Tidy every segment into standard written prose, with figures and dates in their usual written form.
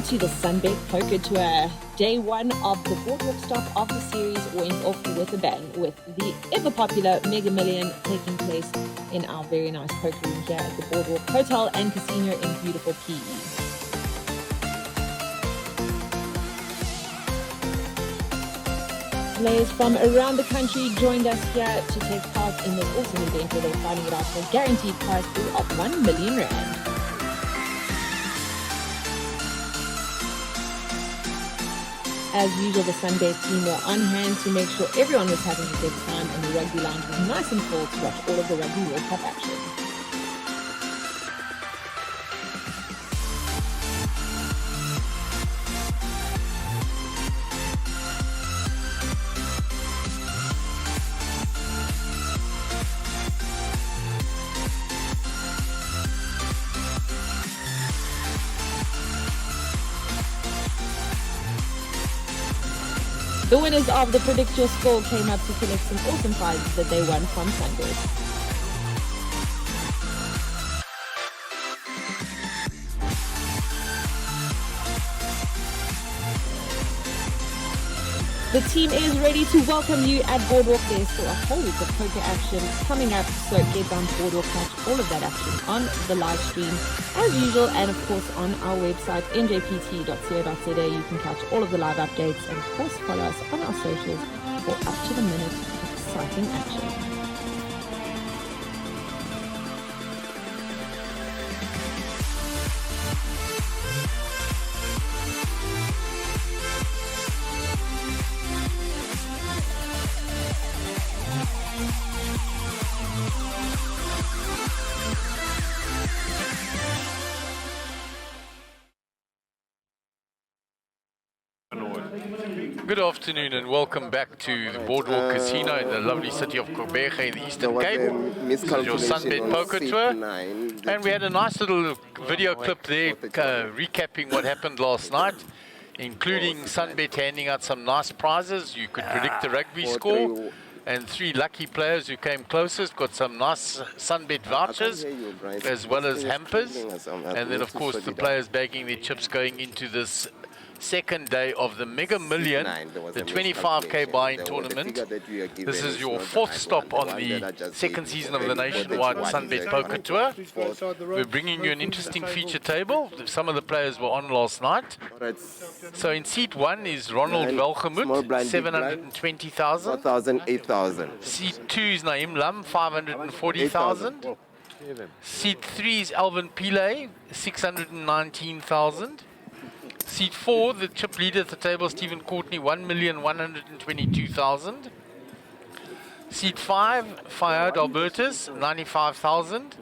to the SunBet Poker Tour. Day one of the Boardwalk stop of the series went off with a bang, with the ever-popular Mega Million taking place in our very nice poker room here at the Boardwalk Hotel and Casino in beautiful PE. Players from around the country joined us here to take part in this awesome event where they're fighting it out for a guaranteed prize pool of 1 million rand. As usual, the SunBet team were on hand to make sure everyone was having a good time and the rugby lounge was nice and full to watch all of the Rugby World Cup action. The winners of the Predict Your Score came up to collect some awesome prizes that they won from SunBet. The team is ready to welcome you at Boardwalk. There's still a whole week of poker action coming up, so get down to Boardwalk, catch all of that action on the live stream as usual, and of course on our website njpt.co.za. You can catch all of the live updates, and of course follow us on our socials for up to the minute exciting action. Good afternoon and welcome back to the Boardwalk Casino in the lovely city of Korbege in the Eastern Cape. This is your SunBet Poker Tour, and we had a nice little video clip there recapping what happened last night, including SunBet handing out some nice prizes. You could predict the rugby score, and 3 lucky players who came closest got some nice SunBet vouchers as well as hampers, and then of course the players bagging their chips going into this second day of the Mega Million, the 25k buy-in tournament. This is your 4th stop on the 2nd season of the nationwide SunBet Poker Tour. We're bringing you an interesting feature table. Some of the players were on last night. So in seat 1 is Ronald Welgemoot, 720,000. Seat 2 is Naim Lam, 540,000. Seat 3 is Alvin Pillay, 619,000. Seat 4, the chip leader at the table, Stephen Courtney, 1,122,000. Seat 5, Fayad Albertus, 95,000.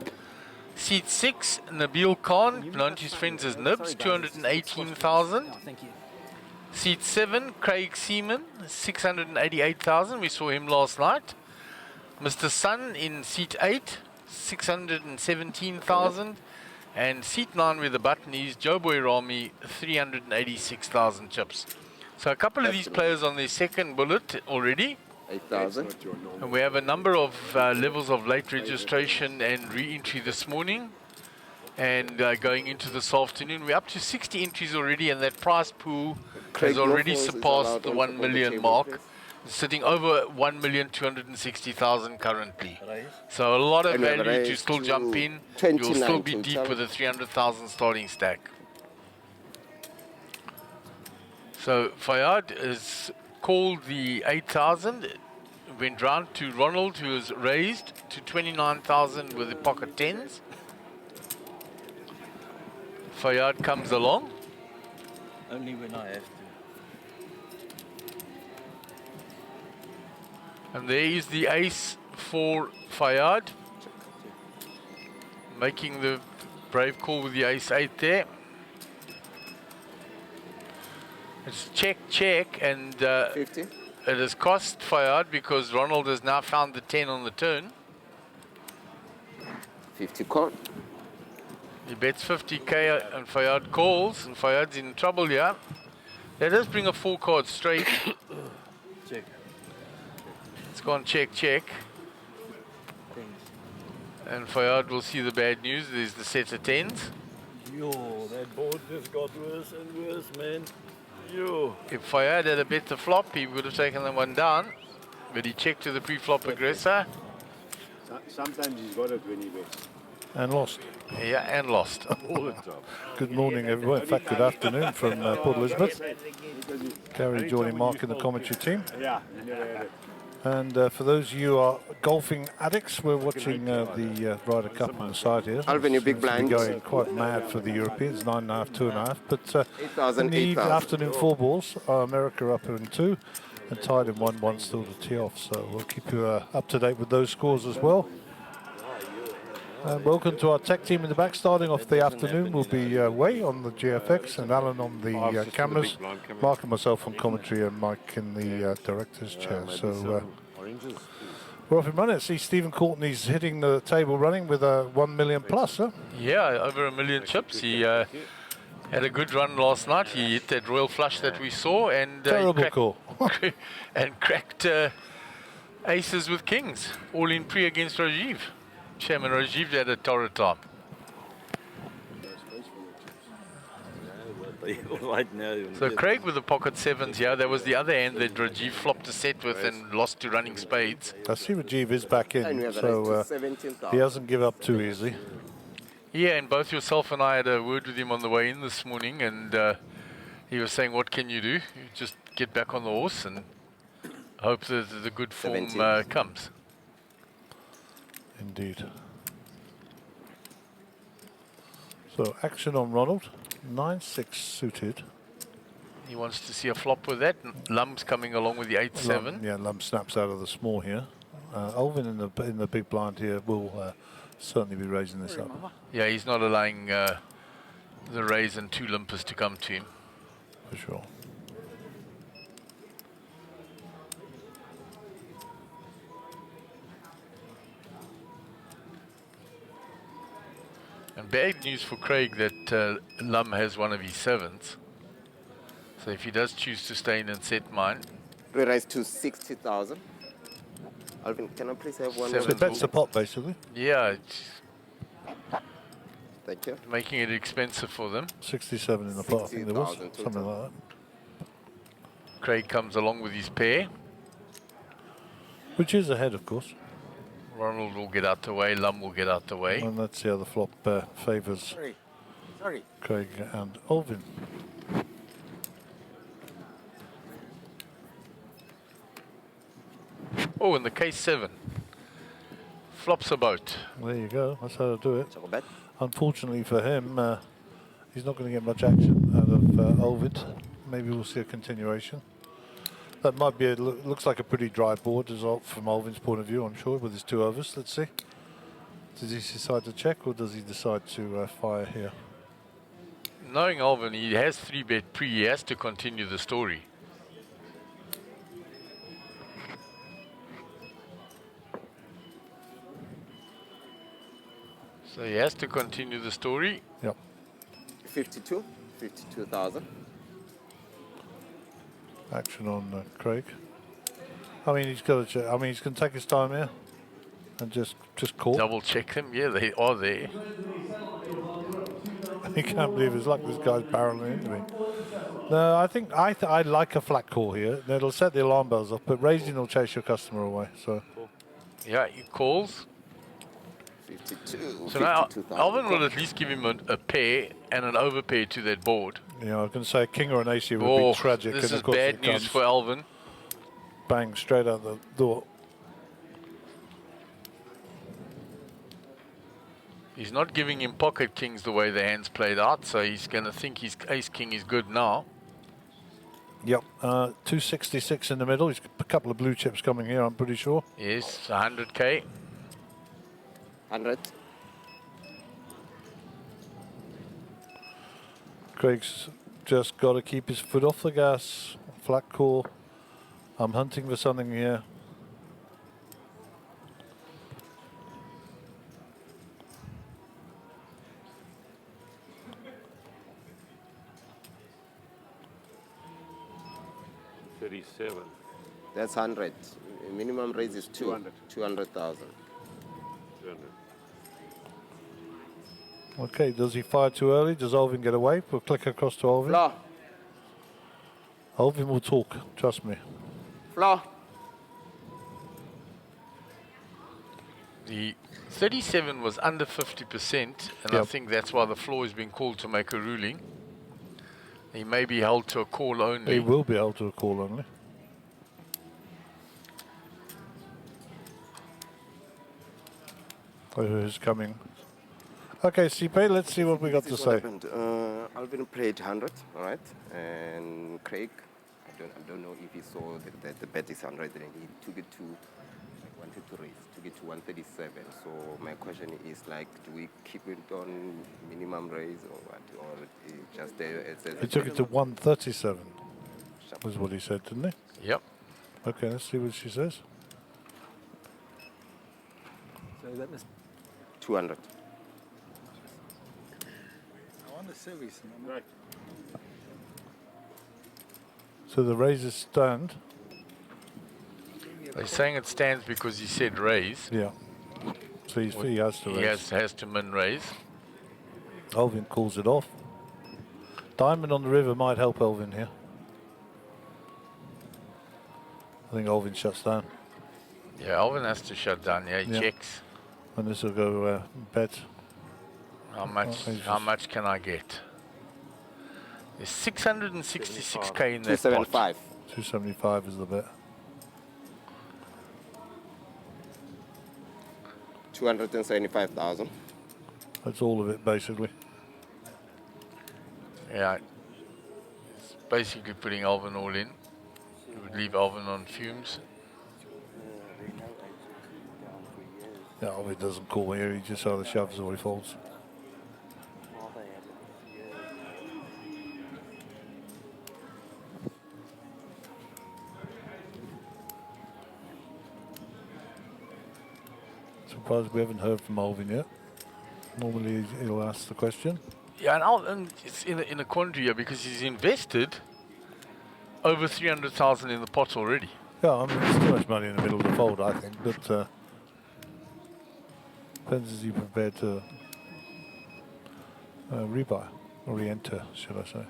Seat 6, Nabil Khan, known to his friends as Nibs, 218,000. Seat 7, Craig Seaman, 688,000. We saw him last night. Mr. Sun in seat 8, 617,000. And seat 9 with the button is Joe Boy Rami, 386,000 chips. So a couple of these players on their second bullet already. 8,000. And we have a number of levels of late registration and re-entry this morning. And going into this afternoon, we're up to 60 entries already, and that prize pool has already surpassed the 1 million mark. Sitting over 1,260,000 currently. So a lot of value to still jump in. You'll still be deep with a 300,000 starting stack. So Fayad is called the 8,000. Went round to Ronald, who was raised to 29,000 with the pocket 10s. Fayad comes along. Only when I have to. And there is the ace for Fayad, making the brave call with the ace 8 there. It's check, check, and 50. it has cost Fayad because Ronald has now found the 10 on the turn. 50 con. He bets 50k and Fayad calls, and Fayad's in trouble here. Let us bring a 4-card straight. Check. It's gone check, check. Thanks. And Fayad will see the bad news. There's the set of 10s. Yo, that board just got worse and worse, man. Yo. If Fayad had a better flop, he would have taken the one down. But he checked to the pre-flop aggressor. Sometimes he's got it when he bets. And lost. Yeah, and lost. All the time. Good morning, everyone. In fact, good afternoon from Port Elizabeth. Gary joining Mark in the commentary team. Yeah, you never had it. And for those of you who are golfing addicts, we're watching the Ryder Cup on the side here. Alvin, you big Seems to be blind. going quite mad for the Europeans, 9.5, 2.5. But 8,000, in the 8,000. afternoon four balls, America up in 2 and tied in 1-1 still to tee off. So we'll keep you up to date with those scores as well. And welcome to our tech team in the back. Starting off the afternoon will be Way on the GFX and Alan on the cameras, Mark and myself on commentary, and Mike in the director's chair. So we're off and running. See Stephen Courtney's hitting the table running with a 1 million plus, huh? Yeah, over 1 million chips. He had a good run last night. He hit that royal flush that we saw, and Terrible call. and cracked aces with kings, all in pre against Rajiv. Chairman Rajiv had a torrid time. Right now. So Craig with the pocket sevens here. That was the other hand that Rajiv flopped a set with and lost to running spades. I see Rajiv is back And we in, have so 17,000. he doesn't give up too easily. Yeah, and both yourself and I had a word with him on the way in this morning, and he was saying, what can you do? You just get back on the horse and hope that the good form 17. comes. Indeed. So action on Ronald, 9-6 suited. He wants to see a flop with that. Lum's coming along with the 8-7. Yeah, Lum snaps out of the small here. Alvin in the big blind here will certainly be raising this up. Yeah, he's not allowing the raise and 2 limpers to come to him. For sure. And bad news for Craig that Lum has one of his 7s. So if he does choose to stay in and set mine, We rise to 60,000. Alvin, can I please have one Seven. So more? it bets the pot basically. yeah, it's Thank you. making it expensive for them. 67 in the pot, I think there was. 60,000 Something total. like that. Craig comes along with his pair. Which is ahead, of course. Ronald will get out the way, Lum will get out the way. And that's the other flop favours Sorry. Craig and Alvin. Oh, and the case 7. Flops a boat. There you go. That's how to do it. Choco bet. Unfortunately for him, he's not going to get much action out of Alvin. Maybe we'll see a continuation. That might be, looks like a pretty dry board as well from Alvin's point of view, I'm sure, with his 2 overs. Let's see. Does he decide to check or does he decide to fire here? Knowing Alvin, he has 3-bet pre, he has to continue the story. So he has to continue the story. Yep. 52,000. Action on Craig. I mean, he's got to check. I mean, he's going to take his time here and just call. Double check them. Yeah, they are there. He can't believe his luck. This guy's barreling into him. No, I think I like a flat call here. It'll set the alarm bells off, but raising will chase your customer away. So Yeah, he calls. 52. So now 52,000. Alvin will at least give him a pair and an overpair to that board. yeah, I was going to say a king or an ace here would Oh, be tragic. this and is of course bad it news comes for Alvin. bang straight out the door. He's not giving him pocket kings the way the hand's played out, so he's going to think his ace king is good now. Yep, 266 in the middle. He's got a couple of blue chips coming here, I'm pretty sure. Yes, 100k. 100. Craig's just got to keep his foot off the gas. Flat call. I'm hunting for something here. That's 100. Minimum raise is 200. 200,000. Okay, does he fire too early? Does Alvin get away? We'll click across to Alvin. Floor. Alvin will talk, trust me. Floor. The 37 was under 50%, and I Yep. think that's why the floor is being called to make a ruling. He may be held to a call only. He will be able to call only. Oh, who's coming? Okay, CP, let's see what we got to This is say. what happened. Alvin played 100, all right? And Craig, I don't know if he saw that the bet is 100 and he took it to, wanted to raise, took it to 137. So my question is like, do we keep it on minimum raise or what? Or just He took it to 137, was what he said, didn't he? Yep. Okay, let's see what she says. So that was 200. on the service. Right. So the raises stand. They're saying it stands because he said raise. Yeah. So he has to He raise. has to min raise. Alvin calls it off. Diamond on the river might help Alvin here. I think Alvin shuts down. Yeah, Alvin has to shut down. Yeah, he Yeah. checks. And this will go bet. How much? he's How just- much can I get? There's 666k in that pot. 275. 275 is the bet. 275,000. That's all of it, basically. Yeah, it's basically putting Alvin all in. It would leave Alvin on fumes. Yeah, Alvin doesn't call here. He just either shoves or he folds. Surprised we haven't heard from Alvin yet. Normally he'll ask the question. Yeah, and Alvin is in a quandary here because he's invested over 300,000 in the pot already. Yeah, I mean, there's too much money in the middle of the fold, I think. But depends, is he prepared to rebuy or re-enter, should I say.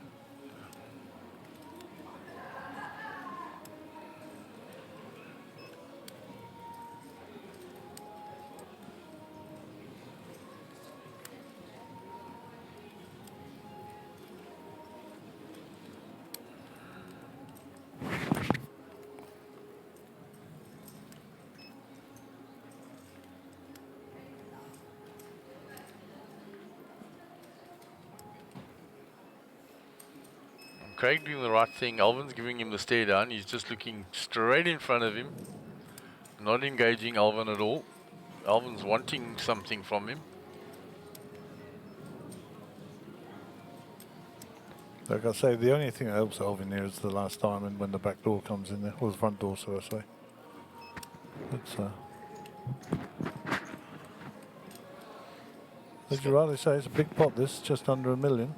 Craig doing the right thing. Alvin's giving him the stare down. He's just looking straight in front of him, not engaging Alvin at all. Alvin's wanting something from him. Like I say, the only thing that helps Alvin here is the last time and when the back door comes in there, or the front door, so I say. It's, as you rightly say, it's a big pot, this, just under $1 million.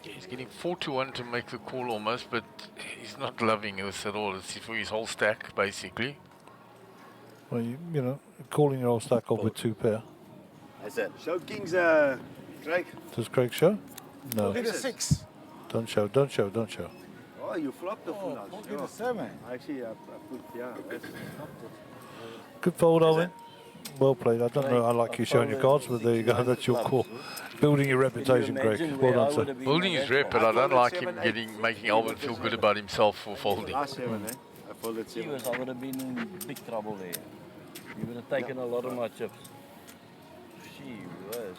He's getting 4-1 to make the call almost, but he's not loving this at all. It's for his whole stack, basically. Well, you know, calling your whole stack off with 2 pair. That's it. Show Kings, Craig. Does Craig show? No. Look at the 6. Don't show, don't show, don't show. Oh, you flopped the full house. Look at the 7. Actually, I put, yeah. That's, Good fold, Alvin. Well played. I don't know, I like you showing your cards, but there you go, that's your call. Building your reputation, Craig. Well done, sir. Building his rep, but I don't like him making Alvin feel good about himself for folding. last 7, eh? I folded He 7. was, I would have been in big trouble there. You would have taken a lot of my chips. She was.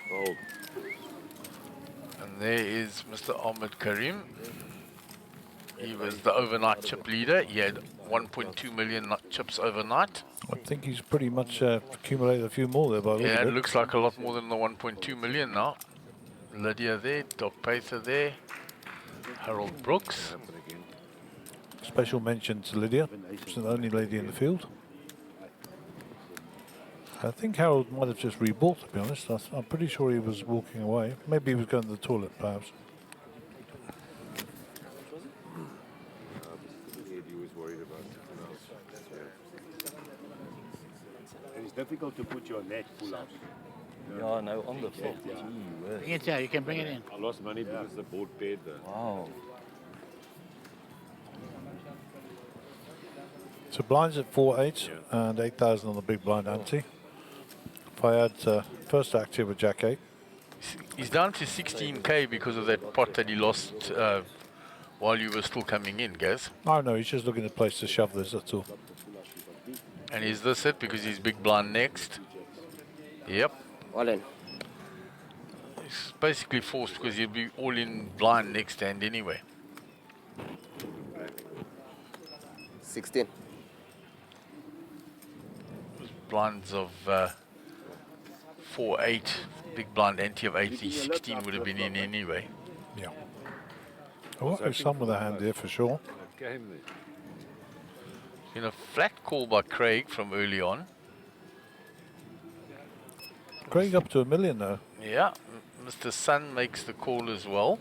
Fold. And there is Mr. Ahmed Karim. He was the overnight chip leader. He had 1.2 million chips overnight. I think he's pretty much accumulated a few more there by the look Yeah, of it it. looks like a lot more than the 1.2 million now. Lydia there, Doc Pacer there, Harold Brooks. Special mention to Lydia. She's the only lady in the field. I think Harold might have just rebought, to be honest. I'm pretty sure he was walking away. Maybe he was going to the toilet, perhaps. difficult to put your net full out. Yeah, no, on the floor. Yeah. Gee whiz. Bring it here, you can bring it in. I lost money because the board paid the. Wow. So blinds at 4-8 and 8,000 on the big blind ante. If I had first act here with Jack 8. He's down to 16k because of that pot that he lost while you were still coming in, Gaz. Oh no, he's just looking at a place to shove this, that's all. And is this it because he's big blind next? Yep. All in. He's basically forced because he'll be all in blind next hand anyway. 16. Blinds of 4-8, big blind ante of 80, 16 would have been in anyway. Yeah. Well, there's some with a hand here for sure. Game there. In a flat call by Craig from early on. Craig up to $1 million though. Yeah, Mr. Sun makes the call as well.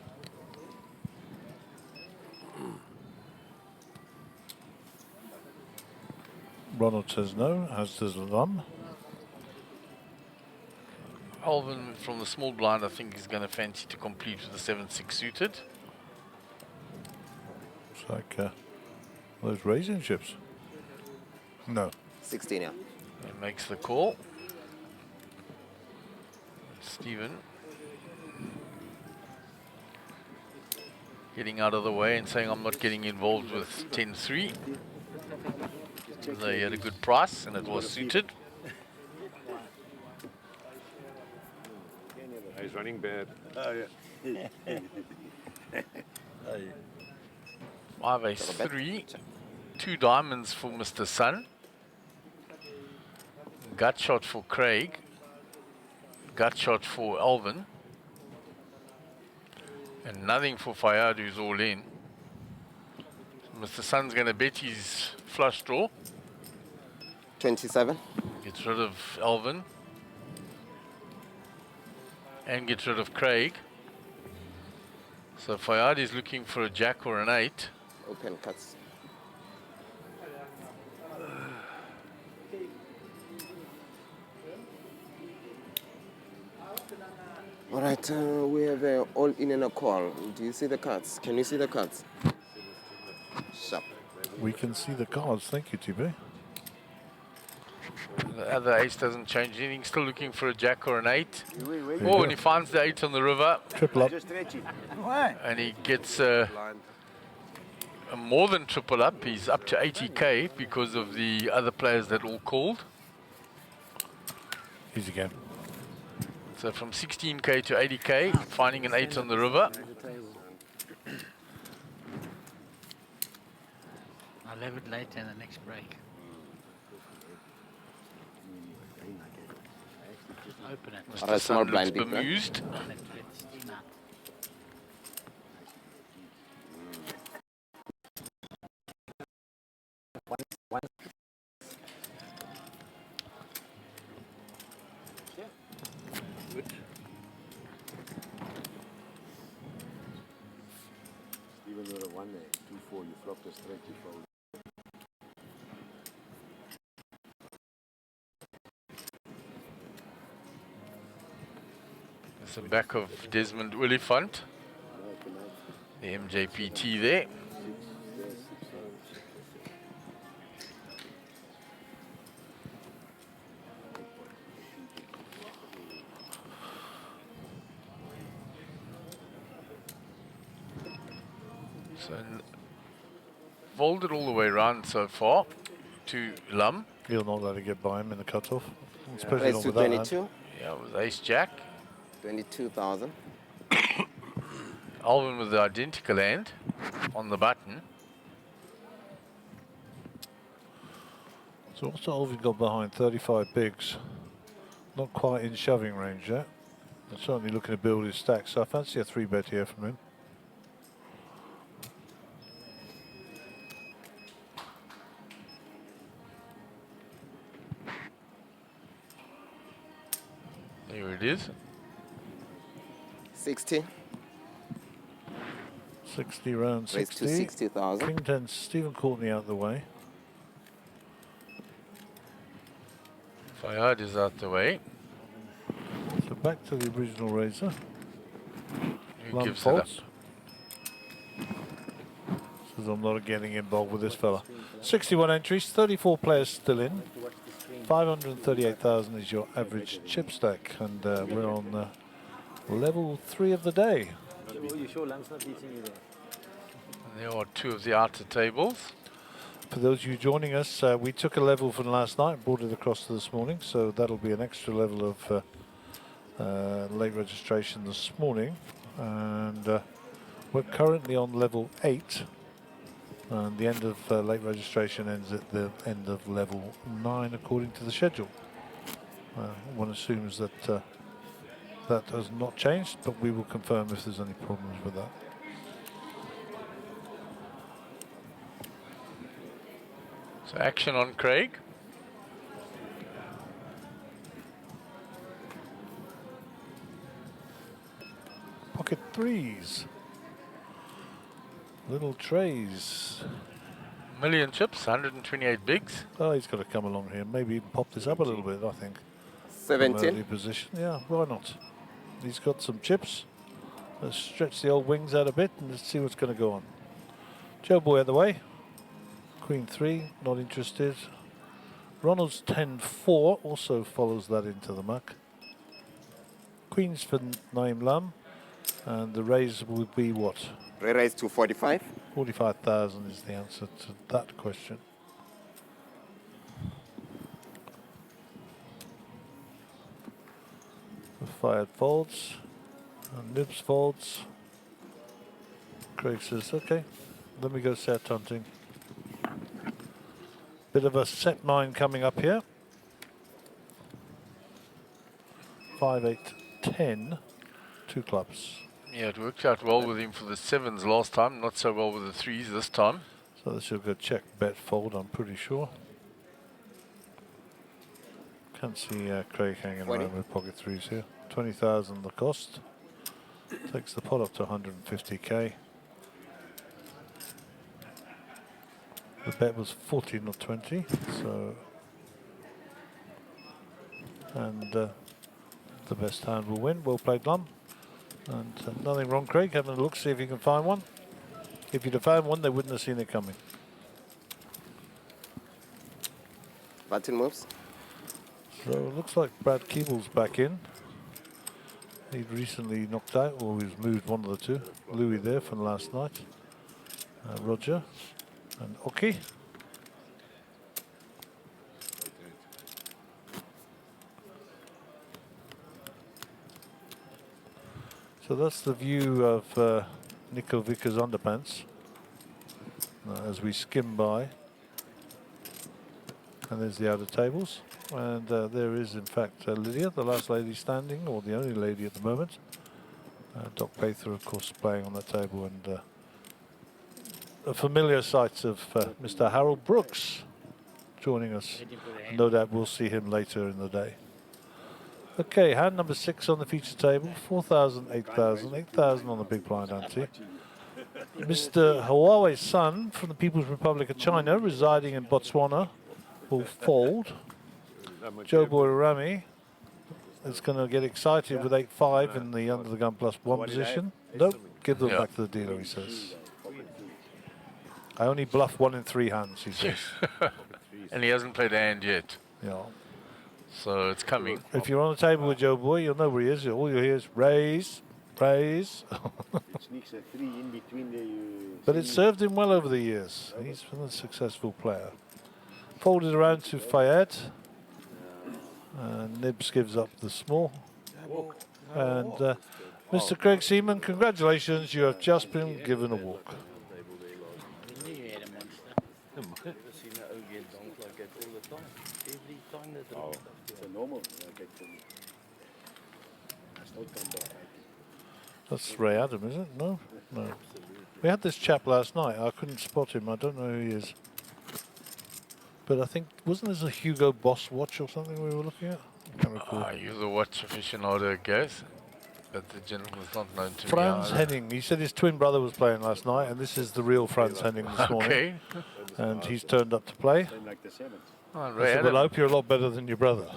Ronald says no, as does Lum. Alvin from the small blind, I think, is going to fancy to complete with the 7-6 suited. It's like those raisin chips. No. 16, yeah. He makes the call. Stephen getting out of the way and saying, I'm not getting involved with 10-3. They had a good price and it was suited. He's running bad. Oh, yeah. Hey. 5 ace 3, 2 diamonds for Mr. Sun. Gut shot for Craig. Gut shot for Alvin. And nothing for Fayad, who's all in. Mr. Sun's going to bet his flush draw. 27. Gets rid of Alvin. And gets rid of Craig. So Fayad is looking for a jack or an 8. Open cuts. All right, we have all in and a call. Do you see the cards? Can you see the cards? Sharp. We can see the cards, thank you, TB. The other ace doesn't change anything. Still looking for a jack or an 8. Wait, wait. you Oh, go. and he finds the 8 on the river. Triple up. Just stretch it. Why? And he gets Blind. a more than triple up. He's up to 80k because of the other players that all called. Easy game. So from 16k to 80k, finding an 8 on the river. I'll have it later in the next break. Just open it. All right, small Sun blind, looks big blind. bemused. Let steam out. Even though the 1 there, 2-4, you flop the stretch, you fold. It's the back of Desmond Oliphant. The MJPT there. So folded all the way around so far to Lum. He'll not let it get by him in the cutoff. Especially Raise not to with that hand. 22. Yeah, with ace jack. 22,000. Alvin with the identical hand on the button. So what's Alvin got behind? 35 bigs. Not quite in shoving range yet. But certainly looking to build his stack. So I fancy a 3-bet here from him. There it is. 60. 60 round Raise to 60. 60,000. King 10, Stephen Courtney out of the way. Fayad is out the way. So back to the original razor. Who Lum gives it up? folds. Says I'm not getting involved with this fella. 61 entries, 34 players still in. 538,000 is your average chip stack, and we're on level 3 of the day. You sure Lam's not beating you there? There are two of the outer tables. For those of you joining us, we took a level from last night, brought it across to this morning, so that'll be an extra level of late registration this morning. And we're currently on level 8, and the end of late registration ends at the end of level 9 according to the schedule. One assumes that that has not changed, but we will confirm if there's any problems with that. So action on Craig. Pocket threes. Little trays. Million chips, 128 bigs. Oh, he's got to come along here. Maybe even pop this up a little bit, I think. 17. Early position. Yeah, why not? He's got some chips. Let's stretch the old wings out a bit and let's see what's going to go on. Joe Boy out the way. Queen 3, not interested. Ronald's 10-4 also follows that into the muck. Queens for Naim Lam. And the raise will be what? Raise to 45. 45,000 is the answer to that question. The Fired folds. And Nibs folds. Craig says, okay, let me go set hunting. Bit of a set mine coming up here. 5, 8, 10. 2 clubs. Yeah, it worked out well with him for the 7s last time, not so well with the 3s this time. So this will go check, bet, fold, I'm pretty sure. Can't see Craig hanging around with pocket threes here. 20,000 the cost. Takes the pot up to 150k. The bet was 40, not 20. So, and the best hand will win. Well played, Lum. And nothing wrong, Craig. Having a look, see if you can find one. If you'd have found one, they wouldn't have seen it coming. Button moves. So it looks like Brad Keeble's back in. He'd recently knocked out, or he's moved one of the two. Louis there from last night. Roger and Oki. So that's the view of Nico Vickers' underpants as we skim by. And there's the outer tables. And there is, in fact, Lydia, the last lady standing, or the only lady at the moment. Doc Pather, of course, playing on that table. And a familiar sight of Mr. Harold Brooks joining us. No doubt we'll see him later in the day. Okay, hand number 6 on the feature table. 4,000, 8,000, 8,000 on the big blind ante. Mr. Huawei's son from the People's Republic of China, residing in Botswana, will fold. Joe Boy Rami is going to get excited with 8-5 in the under the gun +1 position. Nope, give them back to the dealer, he says. I only bluff 1 in 3 hands, he says. And he hasn't played a hand yet. Yeah. So it's coming. If you're on the table with Joe Boy, you'll know where he is. All you hear is raise, raise. But it served him well over the years. He's been a successful player. Folded around to Fayed. And Nibs gives up the small. And Mr. Craig Seaman, congratulations, you have just been given a walk. We knew you had a monster. That's Ray Adam, is it? No? No. We had this chap last night. I couldn't spot him. I don't know who he is. But I think, wasn't this a Hugo Boss watch or something we were looking at? I can't recall. You're the watch aficionado, I guess. But the gentleman's not known to Franz me. Henning. He said his twin brother was playing last night, and this is the real Franz Henning this morning. Okay. And he's turned up to play. Oh, I Ray, said, well, I Adam, hope you're a lot better than your brother.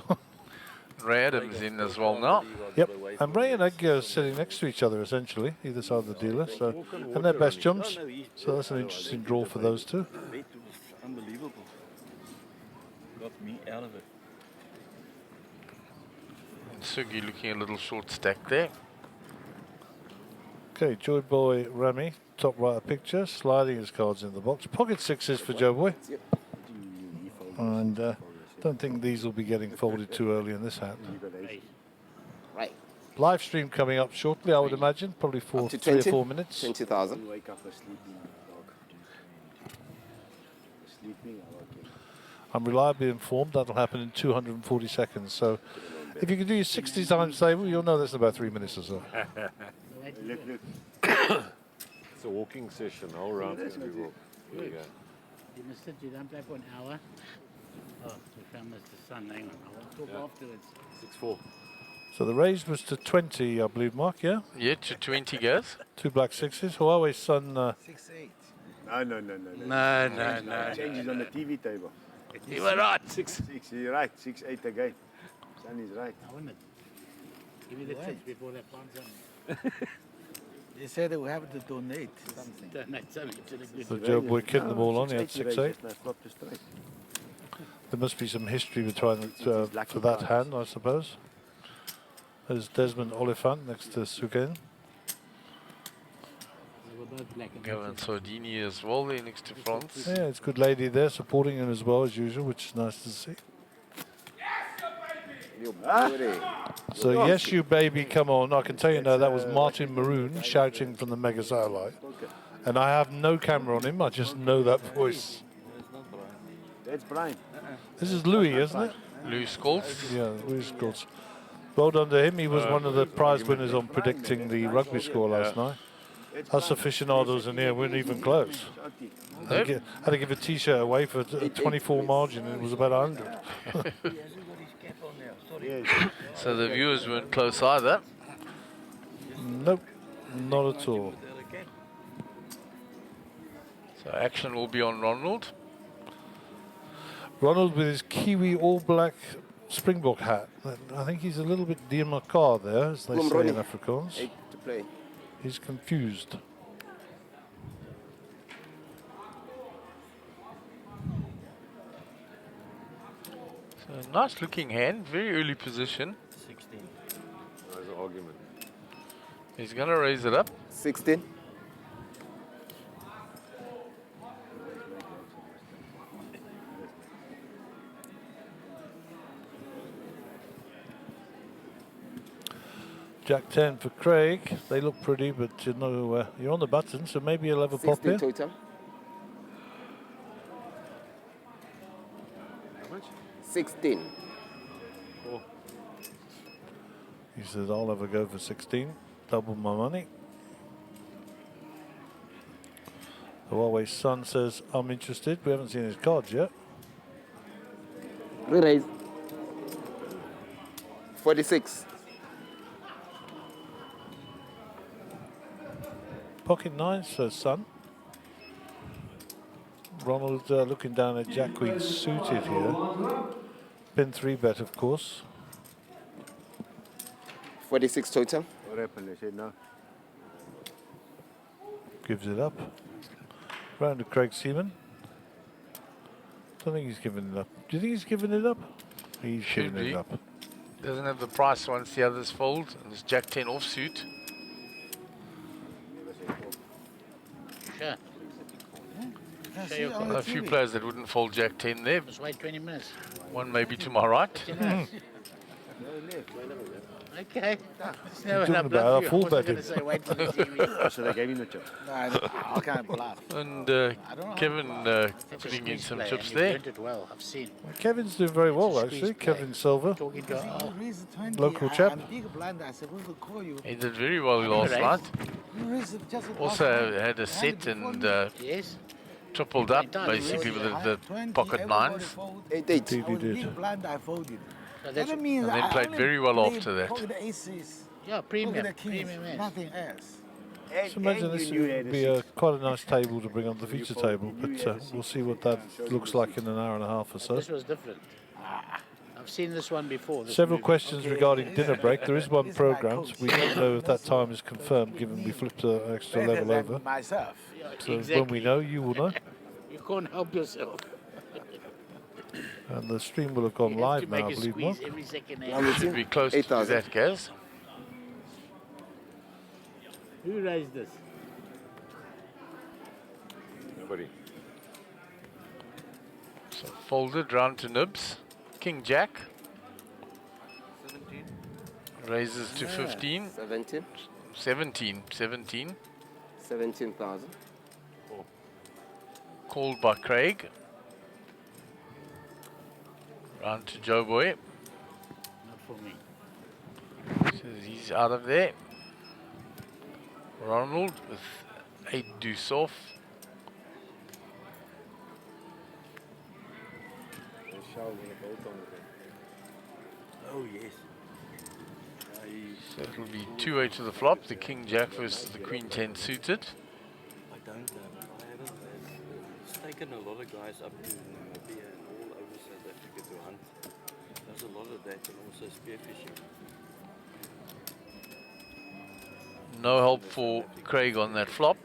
Ray Adams in as well now. Yep, and Ray and Edgar are sitting next to each other essentially, either side of the dealer. So, and they're best chums. So that's an interesting draw for those two. Unbelievable. Got me out of it. And Sugi looking a little short stack there. Okay, Joy Boy Remy, top right of picture, sliding his cards in the box. Pocket sixes for Joe Boy. And don't think these will be getting folded too early in this hand. Right. Live stream coming up shortly, I would imagine, probably for Up to 3 or 20? 4 minutes. 20,000. Wake up asleep in the dog. Sleeping, I like it. I'm reliably informed that'll happen in 240 seconds. So if you can do your 60 times table, you'll know that's about 3 minutes or so. Look. It's a walking session all around as we walk. Here we go. You missed it, you don't play for an hour. Oh, we found Mr. Sun, hang on, I'll talk afterwards. 6-4. So the raise was to 20, I believe, Mark, yeah? Yeah, to 20 goes. 2 black sixes. Huawei's son, 6-8. No. No. Changes on the TV table. You were right. 6. You're right. 6-8 again. Son is right. I wouldn't. Give me the tips before they plant something. They said they were having to donate something. Donate something to the good. so Joe Boy kicked them all on, he had 6-8. No, flop to straight. There must be some history between for that hand, I suppose. There's Desmond Oliphant next to Sugen. They were both black and Gavin Sordini as well there next to France. Yeah, it's a good lady there supporting him as well as usual, which is nice to see. So yes, you baby, come on. I can tell you now that was Martin Maroon shouting from the Mega Satellite. And I have no camera on him, I just know that voice. That's Brian. This is Louis, isn't it? Louis Scholz. Yeah, Louis Scholz. Well done to him, he was one of the prize winners on predicting the rugby score last night. Us aficionados in here weren't even close. I had to give a t-shirt away for a 24 margin and it was about 100. So the viewers weren't close either. Nope, not at all. So action will be on Ronald. Ronald with his Kiwi All Black Springbok hat. I think he's a little bit demarcar there, as they say in Afrikaans. 8 to play. He's confused. So nice looking hand, very early position. 16. There's an argument. He's going to raise it up. 16. Jack 10 for Craig. They look pretty, but you know, you're on the button, so maybe you'll have a pop 16 here. total. How much? 16. He says, I'll have a go for 16. Double my money. Huawei's son says, I'm interested. We haven't seen his cards yet. Re-raise. 46. Pocket 9 says son. Ronald looking down at Jack Queen suited here. Pin 3 bet, of course. 46 total. What happened? They said no. Gives it up. Round to Craig Seaman. Don't think he's given it up. Do you think he's given it up? He's Should given be. it up. Doesn't have the price once the others fold. And it's Jack 10 offsuit. Sure. See, on A the few TV. players that wouldn't fold Jack 10 there. Just wait 20 minutes. One maybe to my right. 20 minutes. Okay. It's never talking enough about blood a for you. full I wasn't betting. going to say wait for the TV. So they gave him the chip. No, I can't bluff. And I don't know. Kevin That's a putting in squeeze some play, chips and there. You've learned it well, I've seen. Kevin's doing very well, Squeeze actually. play. Kevin Silver. Talking to You raised the 20. Local chap. I'm big blind. I said, we'll call you. He did very well last right. night. You raised it just at Also last time. had a I set it before and me. yes. tripled up Done. basically with I the had 20, pocket everybody nines. folded. 8-8. Indeed I was he did. big blind. I folded. So that's, That means And then I played only very well played after that. pocket aces, yeah, pocket premium. the kings, Premium, yes. nothing else. So imagine this would be quite a nice table to bring on the feature table, but we'll see what that looks like in an hour and a half or so. This was different. I've seen this one before. This Several movie. questions regarding dinner break. There is one programmed. We don't know if that time is confirmed, given we flipped an extra level over. Myself. So when we know, you will know. You can't help yourself. And the stream will have gone You have live to now, I make a believe, Mark. squeeze every second. Should be close to 8,000. that, guys. Who raised this? Nobody. So folded round to nibs. King Jack. 17. Raises to 15. 17. 17. 17. 17,000. Called by Craig. Round to Joe Boy. Not for me. So he's out of there. Ronald with 8 deuce off. Oh, yes. So it'll be 2-8 to the flop. The King Jack versus the Queen 10 suited. I haven't. It's taken a lot of guys up to Namibia and all over South Africa to hunt. There's a lot of that and also spearfishing. No help for Craig on that flop.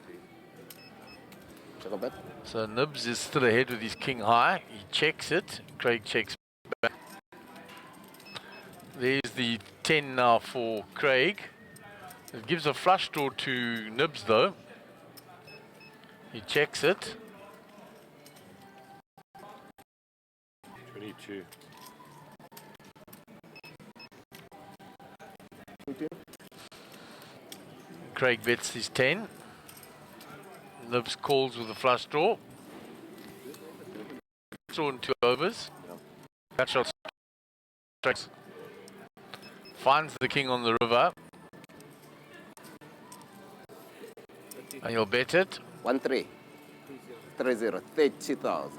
Check a bet. So Nibs is still ahead with his king high. He checks it. Craig checks back. There's the 10 now for Craig. It gives a flush draw to Nibs though. He checks it. 22. Craig bets his 10. Nibs calls with a flush draw. Draw in 2 overs. That shot strikes. Finds the king on the river. And he'll bet it. 1-3. 3-0. 30,000.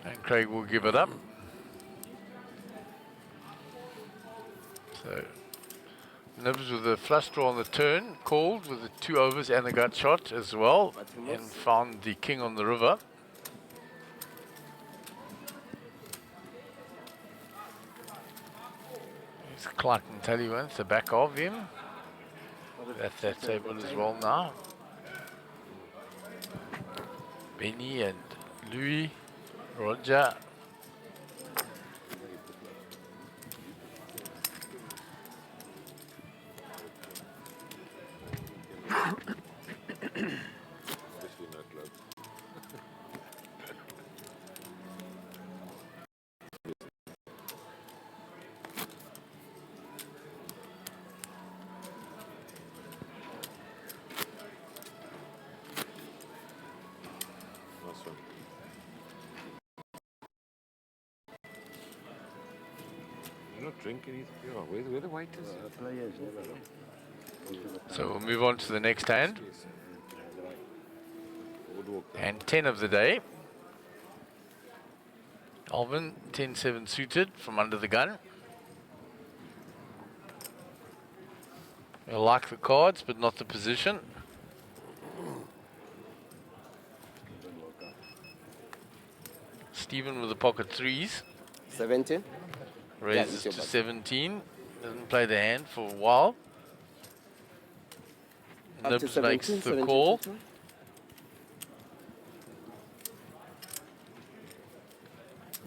And Craig will give it up. So Nibs with a flush draw on the turn, called with the 2 overs and a gut shot as well, and found the king on the river. Here's Clark and Tally wants the back of him. That's that table as well now. Benny and Louis, Roger. Obviously no clubs. Nice one. You're not drinking anything? Yeah, where the waiters? So we'll move on to the next hand. Boardwalk. And 10 of the day. Alvin, 10-7 suited from under the gun. I like the cards, but not the position. Stephen with the pocket threes. 17. Raises it's your to button. 17. Doesn't play the hand for a while. Up to Nibs 17, makes the 17, call. 17.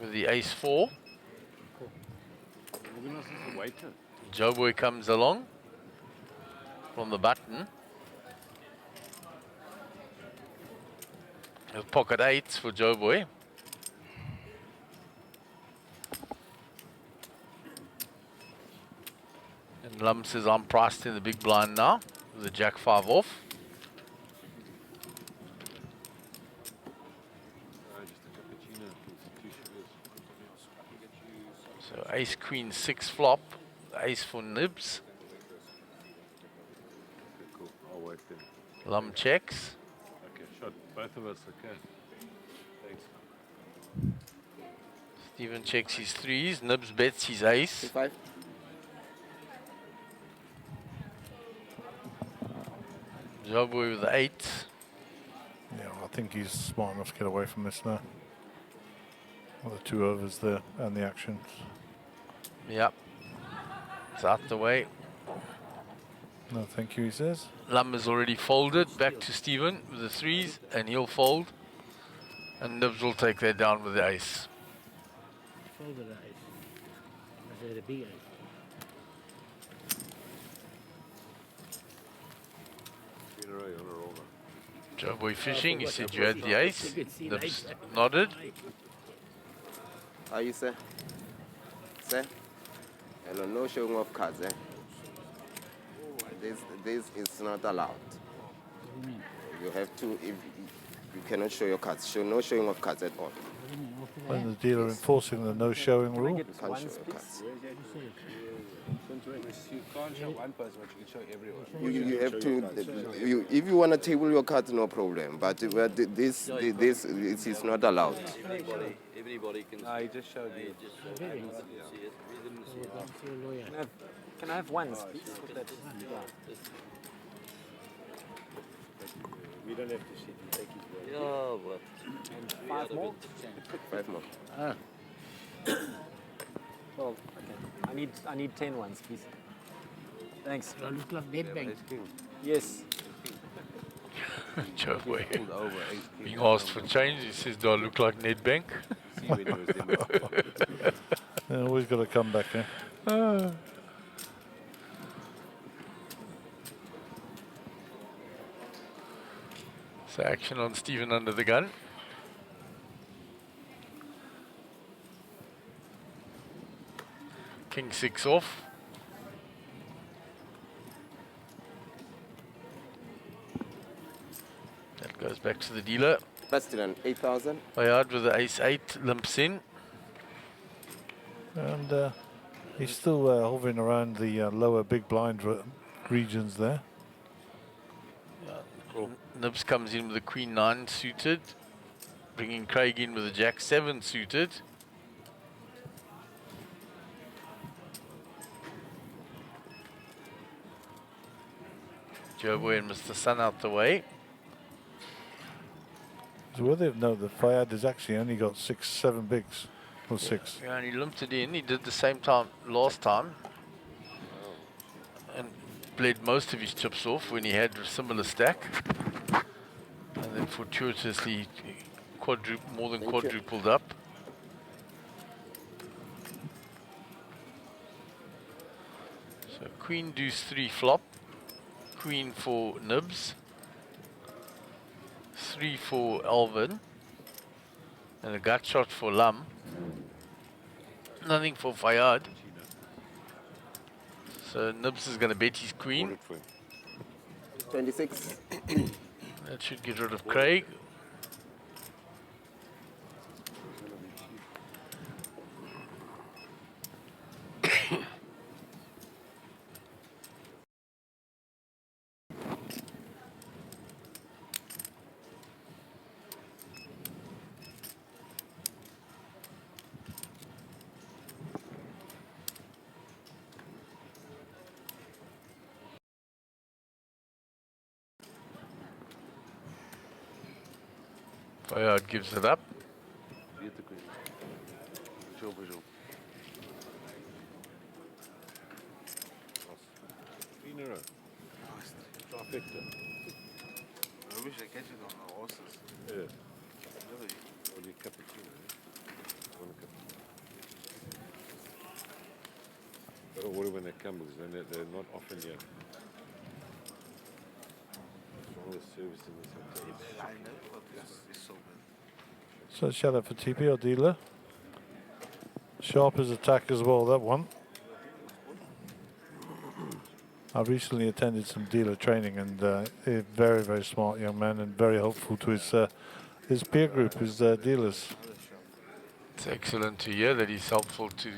With the ace-4. Organise as a waiter. Joe Boy comes along from the button. With pocket 8s for Joe Boy. And Lum says I'm priced in the big blind now with the jack 5 off. Just a cappuccino, please. 2 sugars. So So ace queen 6 flop, ace for nibs, Okay, cool. I'll wait then. Lum checks. Okay, shot. Both of us, okay. Thanks. Steven checks his threes, nibs bets his ace. 5. Joboy with the 8. Yeah, I think he's smart enough to get away from this now. Well, the 2 overs there and the actions. Yep. It's out the way. No, thank you, he says. Lum is already folded. Back to Steven with the threes, and he'll fold. And nibs will take that down with the ace. Folded ace. I said a big ace. In a row, you're on a roll now. Joboy fishing, he said you had the ace. Nibs nodded. Are you, sir? Sir? Hello, no showing of cards, eh? This is not allowed. What do you mean? You have to, if you cannot show your cards. No showing of cards at all. What do you mean? Off to the And hand? the dealer enforcing the no showing rule. You can't show your cards. You can't show one person, but you can show everyone. You have to, if you want to table your cards, no problem. But this is not allowed. Everybody can No, he just showed you. see it. We didn't see it. Go and see a lawyer. Can I have ones, please? We don't have to sit, you take it. Yeah, but And 5 more? 5 more. Ah, Oh, okay. I need 10 ones, please. Thanks. do I look like Nedbank? Yes. Joboy Pulled over, ace king. being asked for change, he says, do I look like Nedbank? See when he was there. Yeah, always got to come back there. So action on Steven under the gun. King 6 off. That goes back to the dealer. Busted on 8,000. Bayard with the ace 8 limps in. And he's still hovering around the lower big blind regions there. Nibs comes in with the queen 9 suited, bringing Craig in with the jack 7 suited. Joboy and Mr. Sun out the way. It's worthy of note that Fayad has actually only got 6, 7 bigs. Or 6. Yeah, and he limped it in. He did the same time last time. And bled most of his chips off when he had a similar stack. And then fortuitously more than quadrupled up. So queen deuce 3 flop. Queen for nibs. 3 for Alvin. And a gut shot for Lum. Nothing for Fayad. So Nibs is going to bet his queen. 26. That should get rid of Craig. Fayad gives it up. Trifecta. I wish I catch it on the horses. Yeah. Really? Or you cappuccino. Eh? Want a cappuccino. Gotta order when they come because they're not often here. All the service in this hotel. I know, but it's so good. So shout out for TP or dealer. Sharp as attack as well, that one. I recently attended some dealer training and a very, very smart young man and very helpful to his peer group, his dealers. It's excellent to hear that he's helpful to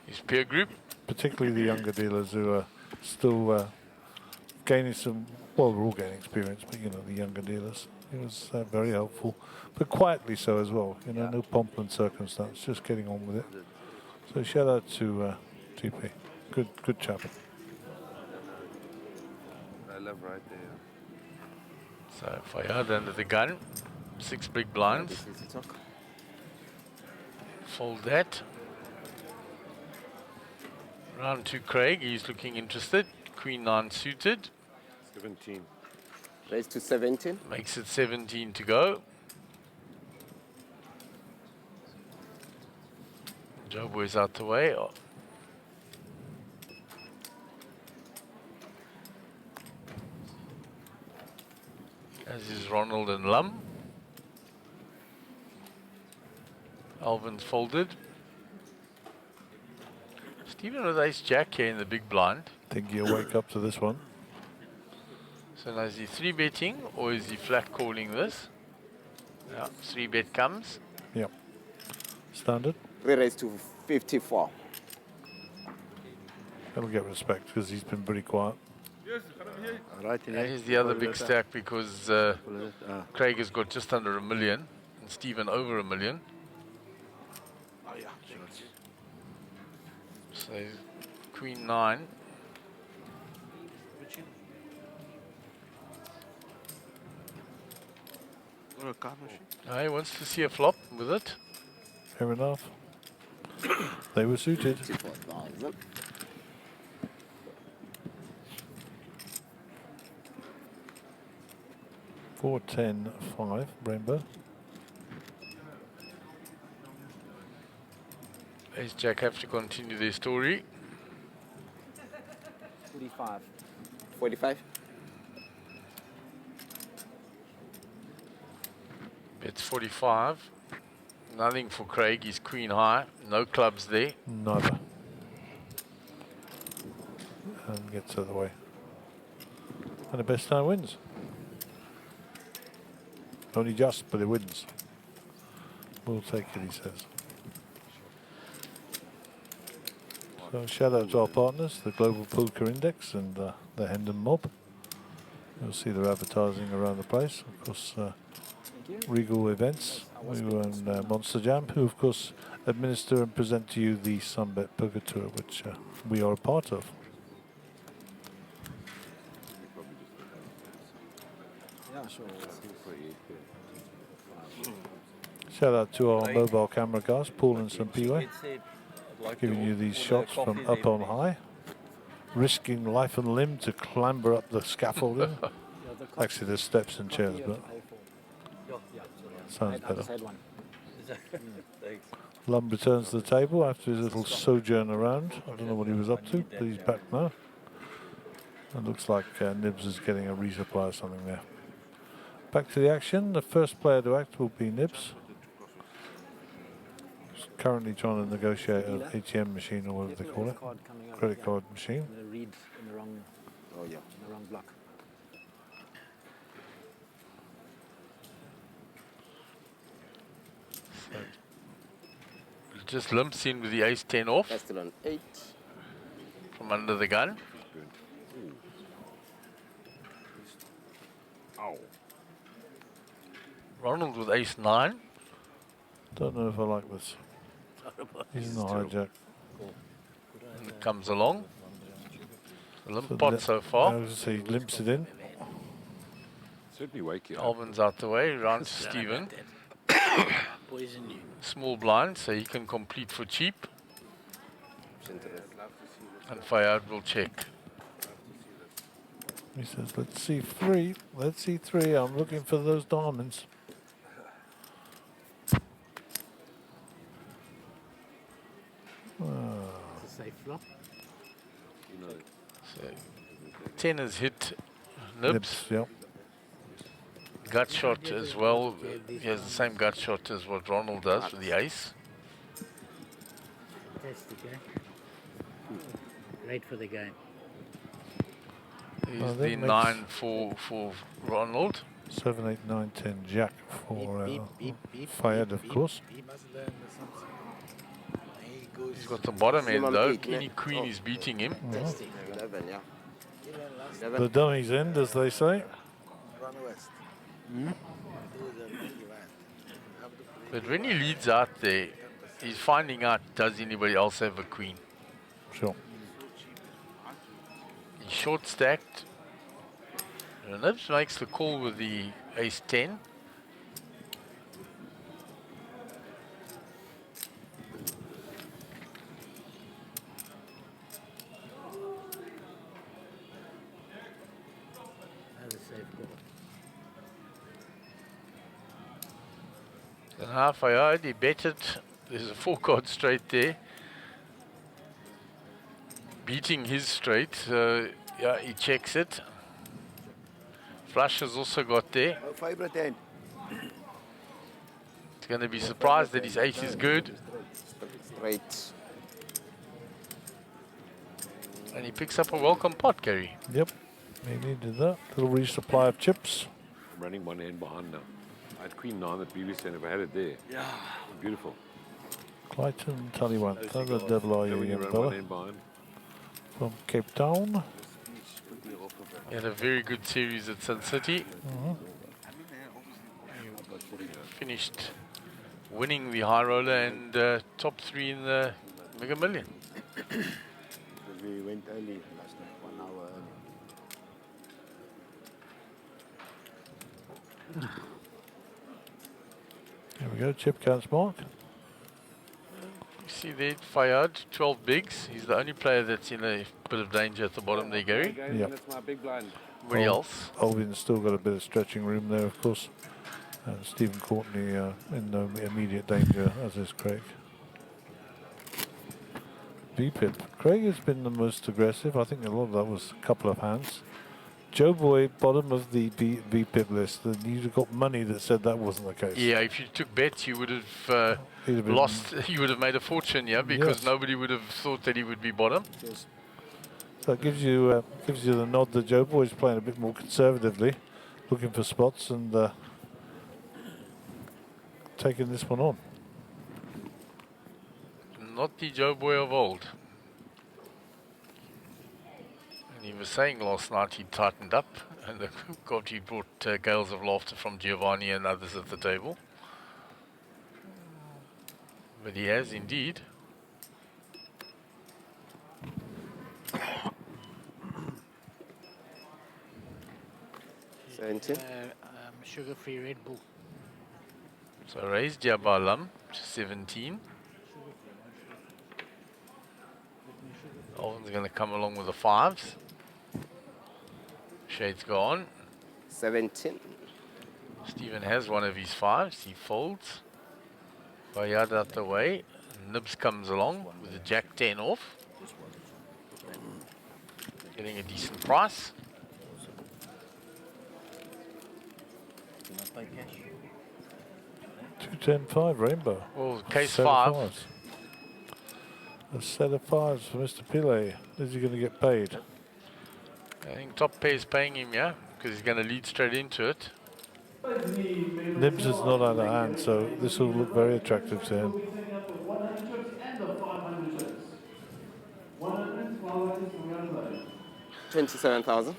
his peer group. Particularly the younger dealers who are still gaining some, well, we're all gaining experience, but you know, the younger dealers. It was very helpful, but quietly so as well. You know, no pomp and circumstance, just getting on with it. So shout out to TP. Good chap. I love right there. So Fayad under the gun, 6 big blinds. Fold that. Round to Craig, he's looking interested. Queen 9 suited. 17. Raise to 17. Makes it 17 to go. Joe Boy's out the way. As is Ronald and Lum. Alvin's folded. Stephen with ace jack here in the big blind. Think he'll wake up to this one. So now is he 3-betting or is he flat calling this? Yeah, 3-bet comes. Yep. Standard. We raise to 54. That'll get respect because he's been pretty quiet. Right in And here's the other big stack because Craig has got just under $1 million and Stephen over $1 million. So Queen 9. He wants to see a flop with it. Fair enough. They were suited. 54,000. Four, 10, 5, rainbow. Ace Jack have to continue their story. 45. 45. It's 45. Nothing for Craig. He's queen high. No clubs there. Nada. And gets out of the way. And the best time wins. Only just, but it wins. We'll take it, he says. So shout out to our partners, the Global Poker Index and the Hendon Mob. You'll see their advertising around the place. Of course, Regal Events, who own Monster Jam, who of course administer and present to you the SunBet Poker Tour, which we are a part of. Shout out to our mobile camera guys, Paul and Sampiwe, giving you these shots from up on high, risking life and limb to clamber up the scaffolding. Actually, there's steps and chairs, but sounds better. Lum returns to the table after his little sojourn around. I don't know what he was up to, but he's back now. It looks like Nibs is getting a resupply or something there. Back to the action. The first player to act will be Nibs. He's currently trying to negotiate an ATM machine or whatever they call it. Credit card machine. Read in the wrong, in the wrong block. Just limps in with the ace 10 off. That's still on 8. From under the gun. Ow. Ronald with ace 9. Don't know if I like this. He's in the hijack. And it comes along. A limp So pot so far. I was say he limps it in. Certainly wake you up. Alvin's out the way. Round to Stephen. Poison you. Small blind, so he can complete for cheap. And Fayad will check. He says, let's see 3. Let's see 3. I'm looking for those diamonds. It's a safe flop. So 10 has hit Nibs. Yep. Gut shot as well. He has the same gut shot as what Ronald does with the ace. Fantastic, eh? Great for the game. Here's Well, the that 9 for Ronald. 7, 8, 9, 10 jack for Beep, beep, beep, Fayad, beep, of beep, course. beep. Must learn something. There you He's got the bottom end Minimum though. 8, Any ne? queen is beating him. 11, yeah. The dummy's end, as they say. Run west. But when he leads out there, he's finding out, does anybody else have a queen? Sure. He's short stacked. And Nibs makes the call with the ace 10. That's a safe call. And half I already bet it. There's a 4-card straight there. Beating his straight. Yeah, he checks it. Flush has also got there. Favorite end. He's going to be surprised that his ace is good. Straight. And he picks up a welcome pot, Gary. Yep. He needed that. Little resupply of chips. I'm running one end behind now. I had queen 9 the previous end. If I had it there, Yeah. beautiful. Clayton Tallywan, the devil are you When you young run fella? one end behind. From Cape Town. He had a very good series at Sun City. He finished winning the high roller and top 3 in the Mega Million. We went early last night, 1 hour early. There we go, chip counts mark. You see there, Fayad, 12 bigs. He's the only player that's in a bit of danger at the bottom there, Gary. Yeah. That's my big blind. Everybody else. Alvin's still got a bit of stretching room there, of course. And Stephen Courtney in no immediate danger, as is Craig. VPIP. Craig has been the most aggressive. I think a lot of that was a couple of hands. Joe Boy, bottom of the VPIP list. And you'd have got money that said that wasn't the case. Yeah, if you took bets, you would have He'd have been- lost. You would have made a fortune, yeah, because Yes. nobody would have thought that he would be bottom. So it gives you the nod that Joe Boy's playing a bit more conservatively, looking for spots and taking this one on. Not the Joe Boy of old. And he was saying last night he tightened up, and God, he brought gales of laughter from Giovanni and others at the table. But he has indeed. Sugar-free Red Bull. So raised Jabalam to 17. Alvin's going to come along with the 5s. Shade's gone. 17. Stephen has one of his 5s. He folds. Bayard out the way. Nibs comes along with the Jack 10 off. Getting a decent price. Can I pay cash? 210-5 Rainbow. Well, case Set of 5. fives. A set of 5s for Mr. Pillay. Is he going to get paid? I think top pair is paying him, yeah, because he's going to lead straight into it. Nibs is not out of hand, so this will look very attractive to him. 27,000.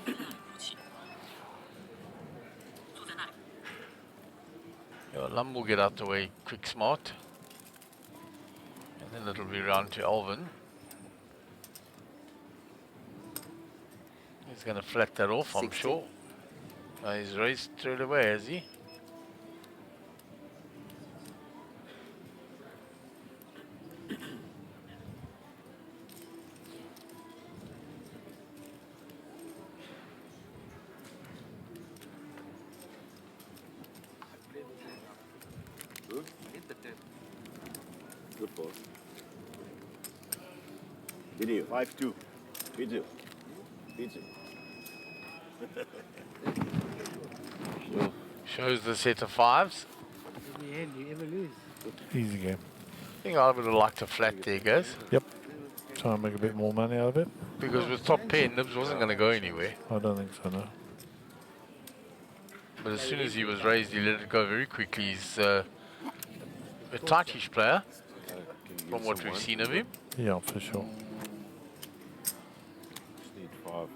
Your Lum will get out the way quick, smart. And then it'll be round to Alvin. He's going to flat that off, I'm 60. sure. He's raised straight away, has he? Good ball. Video, 5-2. Video. Video. Shows the set of 5s. In the end, you ever lose. Easy game. I think I would have liked a flat there, guys. Yep. Try and make a bit more money out of it. Because with top pair, Nibs wasn't going to go anywhere. I don't think so, no. But as soon as he was raised, he let it go very quickly. He's a tightish player. from what we've seen of him. Yeah, for sure. Just need 5.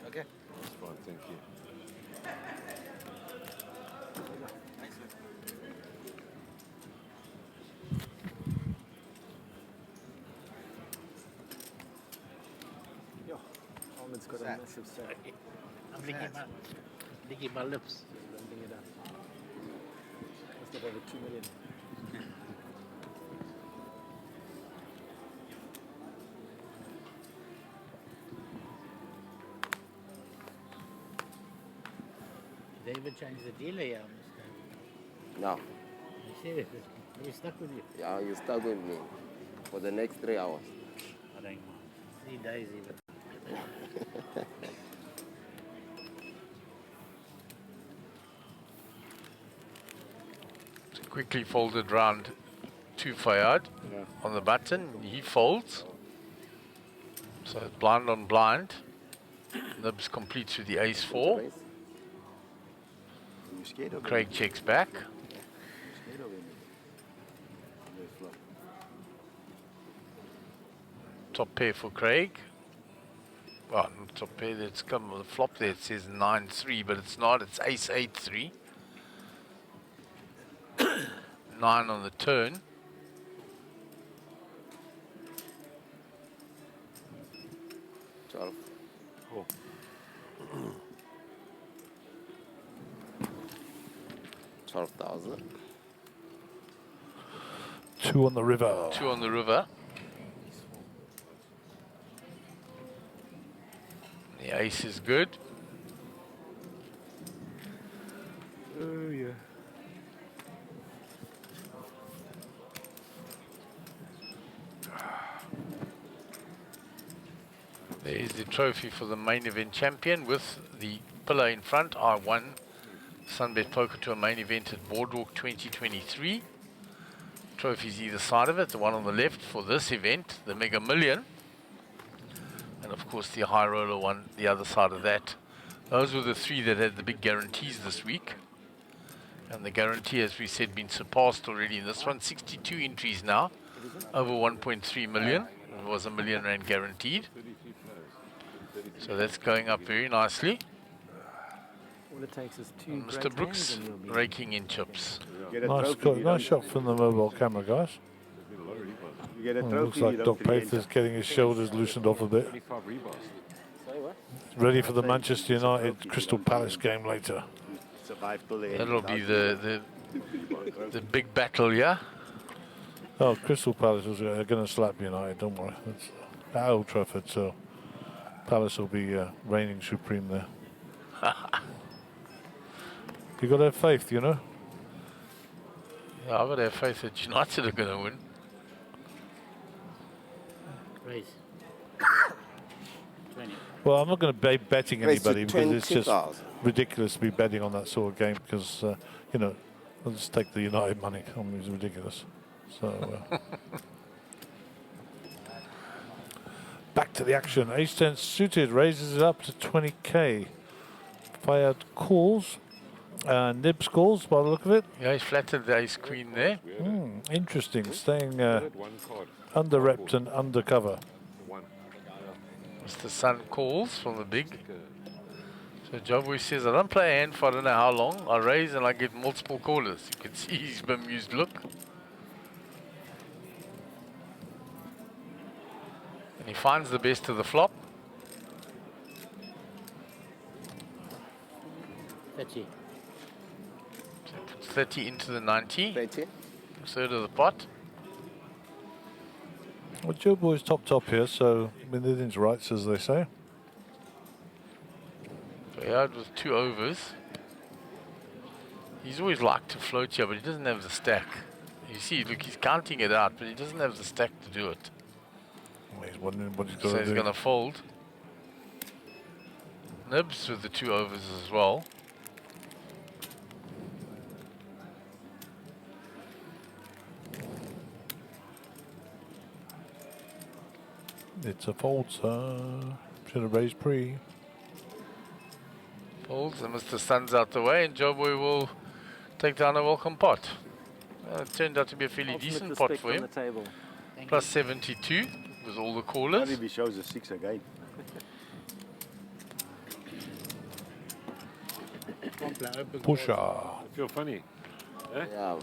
Okay. That's fine, thank you. Ahmed's got a massive set. I'm licking my lips. Bring it up. Must have over 2 million. Did they even change the dealer here? No. You serious? Are stuck with you? Yeah, you stuck with me for the next 3 hours. I don't mind. 3 days even. Quickly folded round to Fayad on the button. He folds. So it's blind on blind. Nibs completes with the ace-4. You scared of Craig checks back. him? Scared of him? Yes, flop. Top pair for Craig. Well, not top pair. It's come with a flop there. It says 9-3, but it's not. It's ace 8-3. 9 on the turn. Twelve. 12,000. 2 on the river. 2 on the river. The ace is good. Oh, yeah. There's the trophy for the main event champion with the pillar in front. I won SunBet Poker Tour main event at Boardwalk 2023. Trophies either side of it. The one on the left for this event, the Mega Million. And of course the high roller one, the other side of that. Those were the 3 that had the big guarantees this week. And the guarantee, as we said, been surpassed already in this one. 62 entries now, over 1.3 million. It was a R1 million guaranteed. So that's going up very nicely. All it takes is 2 And great Mr. Brooks hands and you'll be raking in chips. Get a Nice, trophy, you nice don't- shot from the mobile camera, guys. You get a Oh, trophy, looks you like don't Doc really Paith is enter. getting his shoulders loosened off a bit. 25 rebounds. Sorry, what? Ready for the Manchester United Crystal Palace game later. Survive till the end. That'll be the big battle, yeah? Oh, Crystal Palace is going to slap United, don't worry. It's at Old Trafford, so Palace will be reigning supreme there. You got to have faith, you know? Yeah, I've got to have faith that United are going to win. Raise. 20. Well, I'm not going to be betting Raise to anybody because it's just 20,000. ridiculous to be betting on that sort of game because, you know, I'll just take the United money. I mean, it's ridiculous. So, back to the action. Ace-10 suited raises it up to 20k. Fayad calls. Nibs calls by the look of it. Yeah, he's flattered the ace queen there. Interesting. Staying One card. under-repped and undercover. One. Mr. Sun calls from the big. So Jobboy says, I don't play a hand for I don't know how long. I raise and I get multiple callers. You can see his bemused look. And he finds the best of the flop. 30. So he puts 30 into the 90. 30. Third of the pot. Well, Joe Boy's top here, so I mean, everything's right, as they say. Payouts with 2 overs. He's always liked to float here, but he doesn't have the stack. You see, look, he's counting it out, but he doesn't have the stack to do it. Well, he's wondering what he's got So to he's do. going to fold. Nibs with the 2 overs as well. It's a fold, sir. Should have raised pre. Folds, and Mr. Sun's out the way, and Jobboy will take down a welcome pot. It turned out to be a fairly Ultimate decent pot respect for on him. the table. Plus 72 with all the Only callers. if he shows a 6 again. Pusher. I feel funny. Eh? Yeah.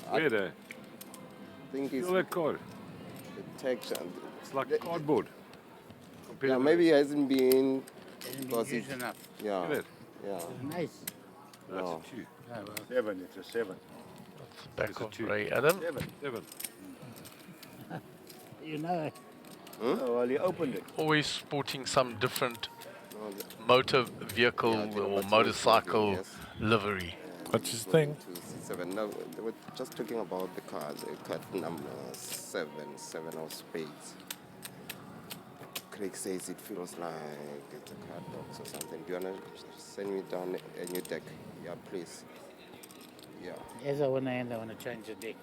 Where there? I think it's Feel that card. the texture. It's like cardboard. Compared Yeah, to maybe he hasn't been. Hasn't because been used it's- enough. Yeah. Look at that. Yeah. Nice. That's No. a 2. Oh, well. 7, it's a 7. Back It's a of 2. Ray Adam. 7. You know it. Oh, well, he opened it. Always sporting some different No, the- motor vehicle Yeah, the or number two motorcycle is yes. livery. That's his thing. 267. No, they were just talking about the card number 7 of spades. Craig says it feels like it's a card box or something. Do you want to send me down a new deck? Yeah, please. Yeah. As I want to end, I want to change the deck.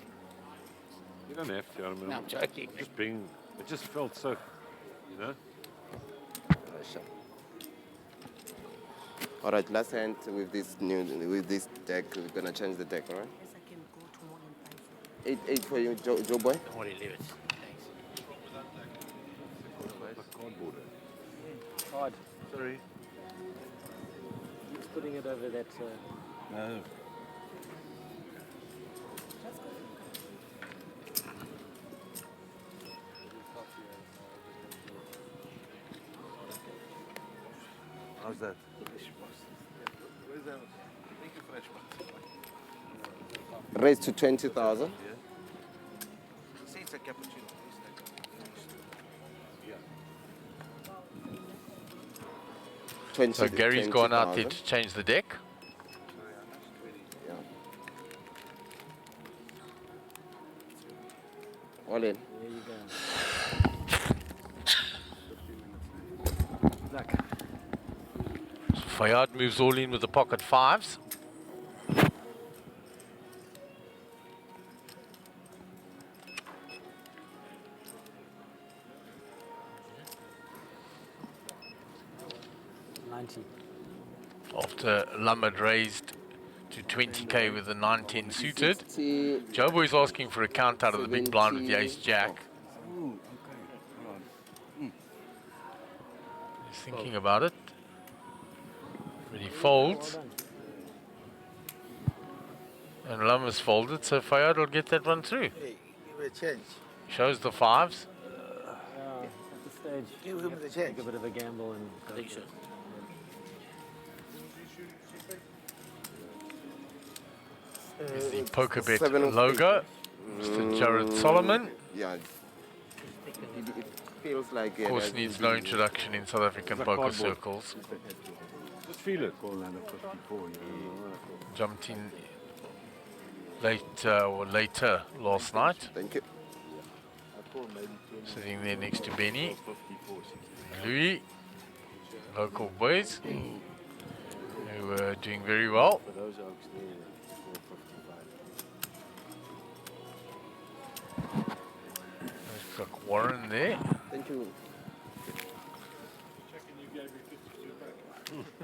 You don't have to. I mean, No, I'm joking. just being, it just felt so, you know. Sure. All right, last hand with this deck. We're gonna change the deck, all right? Yes, I can go to more than 5. 8 for you, Joe boy. Don't worry, leave it. Thanks. Like cardboard. Card. Sorry. He's putting it over that. No. How's that? Where's that? Thank you, fresh one. Raise to 20,000. Say it's a cappuccino. So Gary's gone out there 20,000. to change the deck. Yeah. All in. There you go. Luck. Fayad moves all in with the pocket fives. After Lammard raised to 20k with the 19 suited. 60, Joe Boy's asking for a count out of the big blind with the ace jack. Ooh, okay. He's thinking about it. But he folds. And Lammard's folded, so Fayad will get that one through. Hey, give it a change. Shows the fives. At this stage, Give him the take change. a bit of a gamble and. I think so. Is the PokerBet 7 of logo. Mr. Jared Solomon. Yeah. It feels like Of course, needs no introduction in South African It's a poker cardboard. circles. Just feel it. Call under 54. Jumped in later last night. Thank you. Sitting there next to Benny. Louis. Local boys. Who were doing very well. For those oaks there, 455. There's like Warren there. Thank you.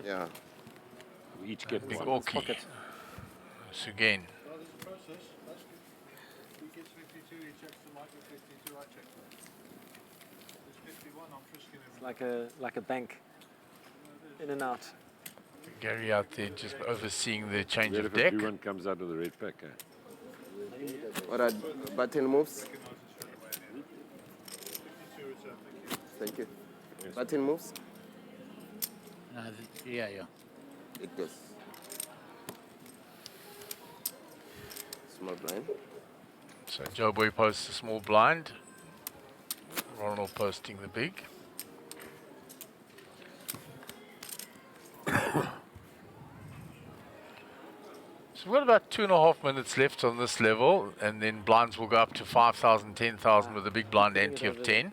Yeah. We each get Big one. Orky. Sugain. It's like a bank. In and out. Gary out there just overseeing the change Where of if a deck. blue one comes out of the red pack, eh? All right, button moves. Thank you. Button moves. Yeah. It goes. Small blind. So Joe Boy posts a small blind. Ronald posting the big. So we've got about 2.5 minutes left on this level, and then blinds will go up to 5,000, 10,000 with a big blind ante of 10.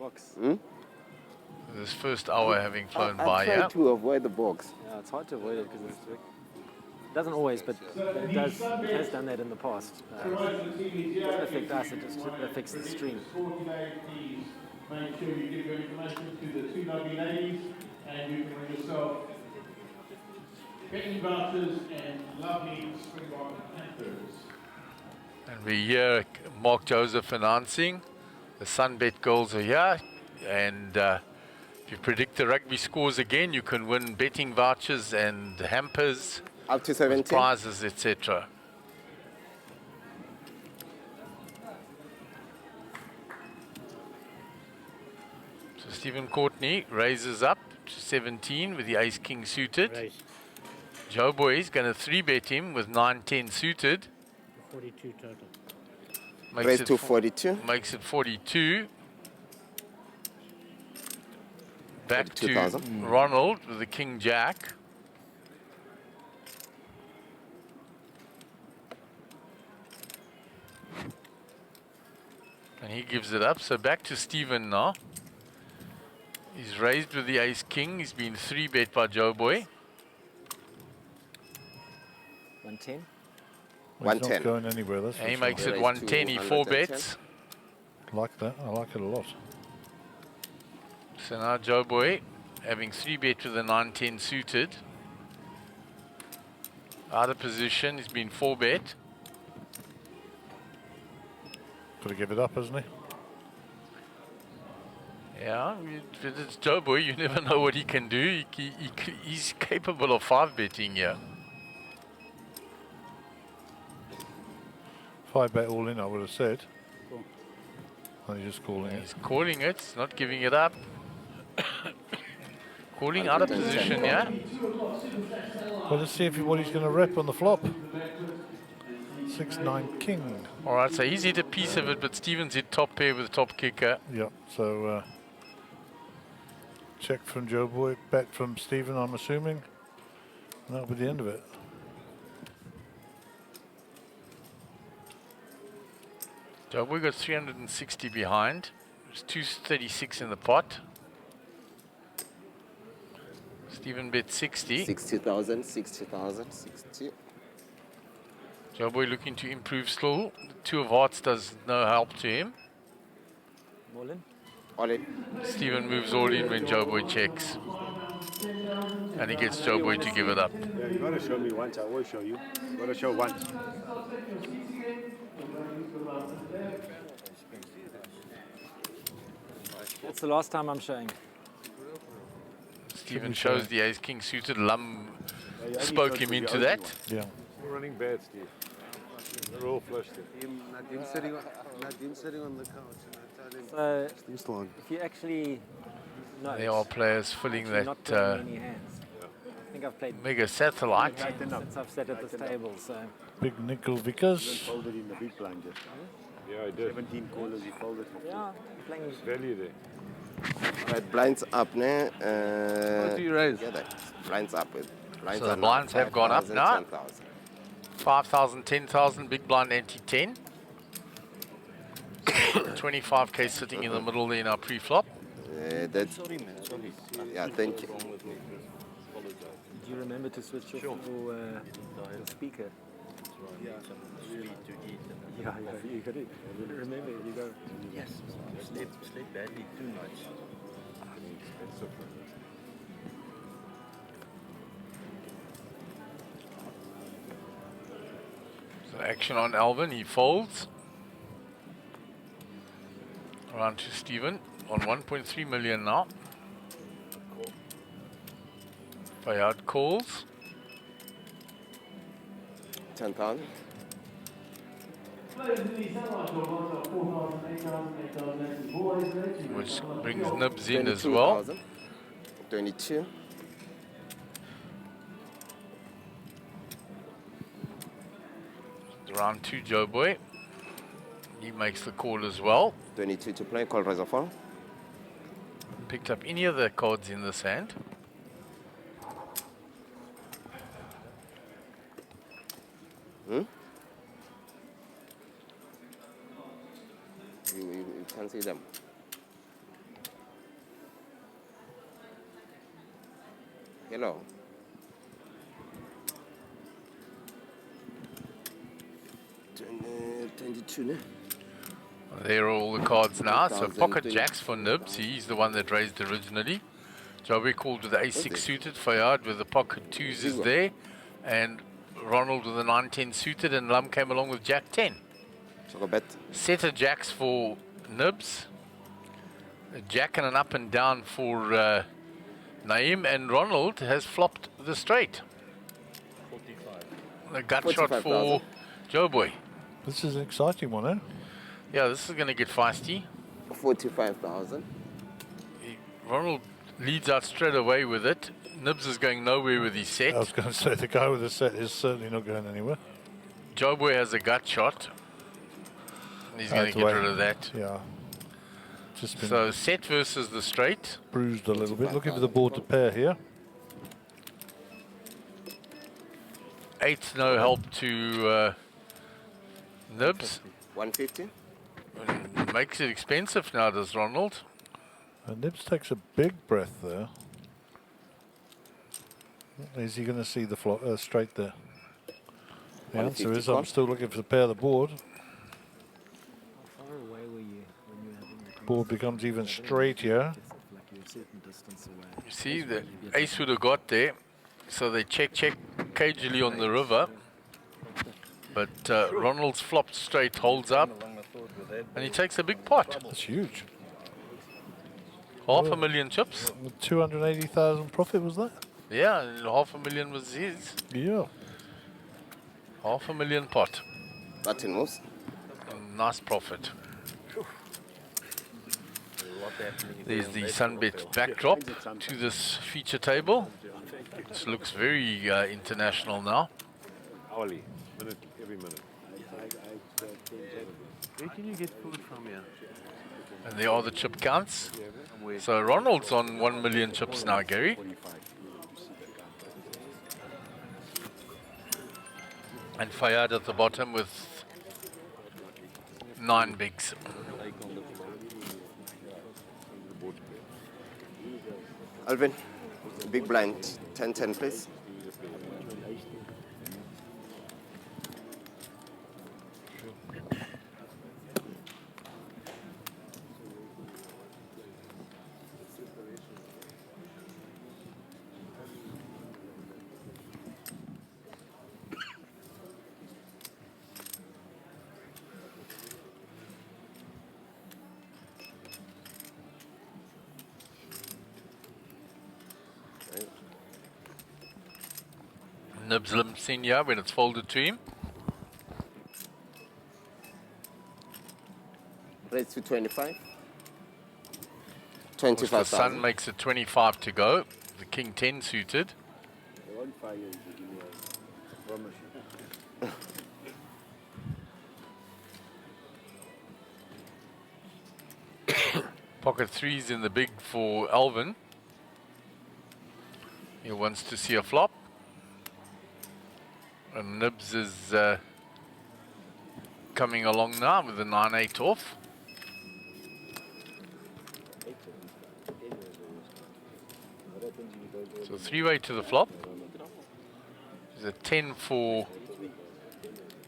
This first hour having flown by I try here. to avoid the box. Yeah, it's hard to avoid it because it doesn't always, but it has done that in the past. It doesn't affect us, it just affects the stream. Make sure you give your information to the two lovely ladies, and you can win yourself betting vouchers and lovely Springbok Panthers. And We hear Mark Joseph announcing the SunBet goals are here, and if you predict the rugby scores again, you can win betting vouchers and hampers, up to 17 prizes, etc. So Stephen Courtney raises up to 17 with the ace-king suited. Raised. Joe Boy is going to 3-bet him with 9-10 suited. 42 total. Raised to 42. Makes it 42. Back to 42,000. Ronald with the king jack. And he gives it up. So back to Stephen now. He's raised with the ace king. He's been 3-bet by Joe Boy. 110. Well, he's not going anywhere, that's And he for makes sure. it 110. He 4-bets. Like that. I like it a lot. So now Joe Boy having 3-bet with the 9-10 suited. Out of position. He's been 4-bet. Got to give it up, hasn't he? Yeah, if it's Joe Boy, you never know what he can do. He's capable of 5-betting here. 5-bet all in, I would have said. Cool. And he's just calling it. He's calling it, not giving it up. Calling out of position, yeah? Well, let's see what he's going to rep on the flop. 6-9 king. All right, so he's hit a piece of it, but Stevens hit top pair with top kicker. Yeah, so check from Joe Boy, bet from Stephen, I'm assuming. And that'll be the end of it. Joe Boy got 360 behind. There's 236 in the pot. Stephen bet 60. 60,000, 60,000, 60. Joe Boy looking to improve still. The 2 of hearts does no help to him. All in. All in. Stephen moves all in when Joe Boy checks. And he gets Joe Boy to give it up. Yeah, you gotta show me once, I will show you. You gotta show once. That's the last time I'm showing. Stephen shows the ace-king suited. Lum spoke him into that. Yeah. You're running bad, Steve. They're all flushed. Nadine sitting on the couch and I told him, So, Steve's still on. if you actually notice, There are players filling actually not that playing many hands. I think I've played mega satellite. since I've sat at this table. So Big Nickel He Vickers. folded in the big blind just. Yeah, I did. 17 callers, he folded for yeah, playing. There's value there. Right, blinds up, ne? What do you raise? Yeah, that. Blinds up. Blinds So the are blinds have gone up 5,000, now. 10,000. 5,000, 10,000, big blind anti-10. 25k sitting in the middle there in our pre-flop. That's, Sorry, man. Sorry. yeah, thank you. Wrong with me. Apologize. Do you remember to switch off your speaker? Yeah. Some sweet to eat. And Yeah, you got it. Remember, you go. yes. Sleep badly too much. So action on Alvin, he folds. Around to Stephen on 1.3 million now. Payout calls. 10,000. Which brings Nibs in as well. 22,000. 22. Round 2, Joe Boy. He makes the call as well. 22 to play, call reservoir. Picked up any of the cards in this hand. You can't see them. Hello. Uh, 22, ne? There are all the cards now. So 1,000, pocket jacks for Nibs. He's the one that raised originally. Joey called with the ace-6 suited. Fayard with the pocket 2s is there. And Ronald with the 9-10 suited. And Lum came along with jack 10. So go bet. Set of jacks for Nibs. A jack and an up and down for Naeem, and Ronald has flopped the straight. 45. A gut shot for Joe Boy. This is an exciting one, eh? Yeah, this is going to get feisty. 45,000. Ronald leads out straight away with it. Nibs is going nowhere with his set. I was going to say the guy with the set is certainly not going anywhere. Joe Boy has a gut shot. He's going to get rid of that. Yeah. Just been So set versus the straight. bruised a little bit. Looking for the board to pair here. 8 no help to Nibs. 150. And makes it expensive now, does Ronald? And Nibs takes a big breath there. Is he going to see the straight there? The answer is I'm still looking for the pair of the board. How far away were you when you were having the Board becomes even straighter. like you're a certain distance away? You see, the ace would have got there. So they check cagely on the river. But Ronald's flopped straight, holds up. And he takes a big pot. That's huge. Half a million chips. 280,000 profit was that? Yeah, and $500,000 was his. Yeah. $500,000 pot. Button moves. Nice profit. There's the SunBet backdrop to this feature table. This looks very international now. Hourly, minute, every minute. Where can you get food from here? And there are the chip counts. So Ronald's on 1 million chips now, Gary. And Fayad at the bottom with 9 bigs. Alvin, big blind, 10-10 please. Nibs Senior when it's folded to him. Raise to 25. The 25,000. Sun makes it 25 to go. The King 10 suited. Pocket 3's in the big for Alvin. He wants to see a flop. And Nibs is coming along now with the 9-8 off. So 3-way to the flop. There's a 10 for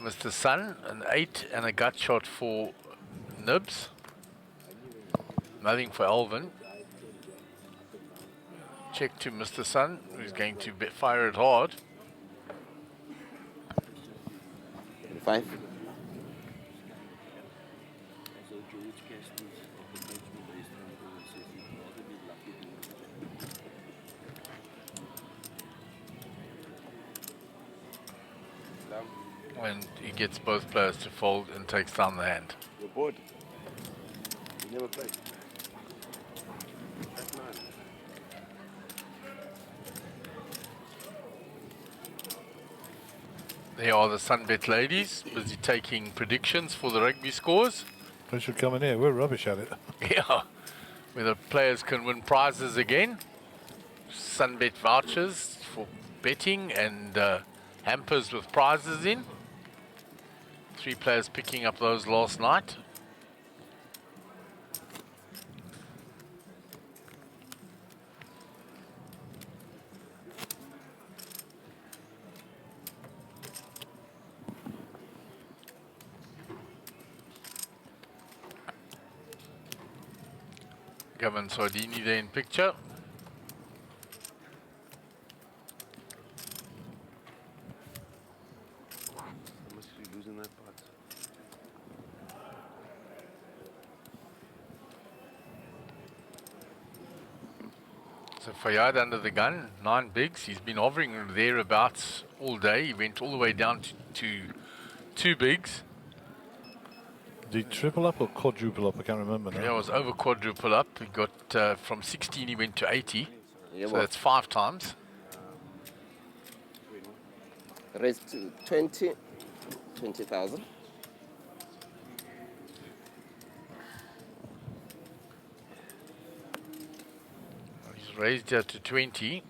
Mr. Sun, an 8 and a gut shot for Nibs. Nothing for Alvin. Check to Mr. Sun, who's going to fire it hard. 5. And he gets both players to fold and takes down the hand. You're bored. You never played. There are the SunBet ladies, busy taking predictions for the rugby scores. They should come in here. We're rubbish at it. Yeah, where the players can win prizes again. SunBet vouchers for betting and hampers with prizes in. 3 players picking up those last night. Gavin Sardini there in picture. How much are you losing that part? So Fayyad under the gun, 9 bigs. He's been hovering thereabouts all day. He went all the way down to 2 bigs. The triple up or quadruple up? I can't remember now. Yeah, it was over quadruple up. He got from 16, he went to 80. Yeah, So well. that's 5 times. Raised to 20,000. He's raised here to 20.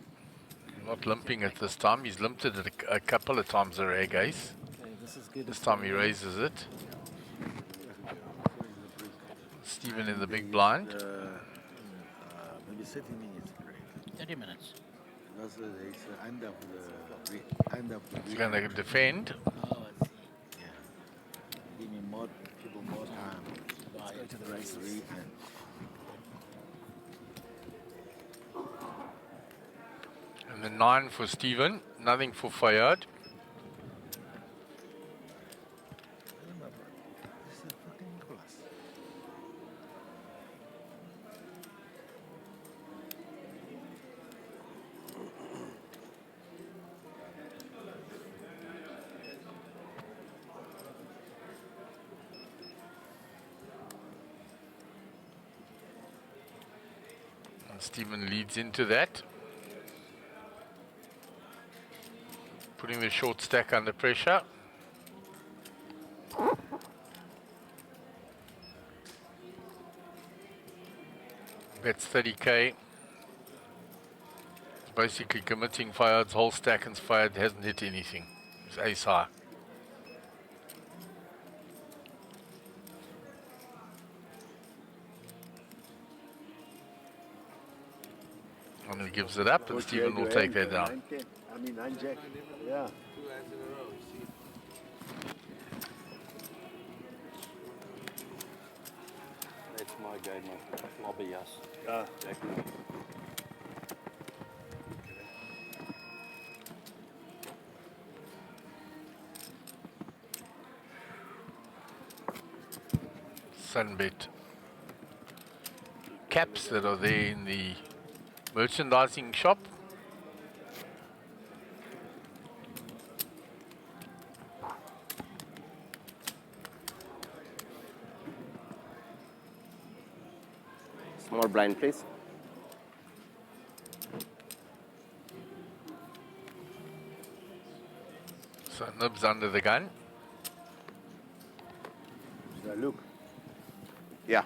Not limping at this time. He's limped it a couple of times, the rag ace. Okay, this is good. This time he raises it. Stephen in the big blind. Maybe 30 minutes. 30 minutes. That's the end of the He's going to defend. Oh, I see. Yeah. Give me more people more time. Let's go to the races. Weekend. And the 9 for Stephen. Nothing for Fayyad. And Stephen leads into that. Putting the short stack under pressure. Bets 30k. Basically committing Fayyad's whole stack, and Fayyad hasn't hit anything. It's ace high. And he gives it up, and Stephen will take that down. 9-10. I mean 9 jack. Yeah. 2 hands in a row, you see. That's my game, man. Lobby, yes. Jack. SunBet caps that are there in the merchandising shop. Small blind, please. So Nibs under the gun. Look. Yeah.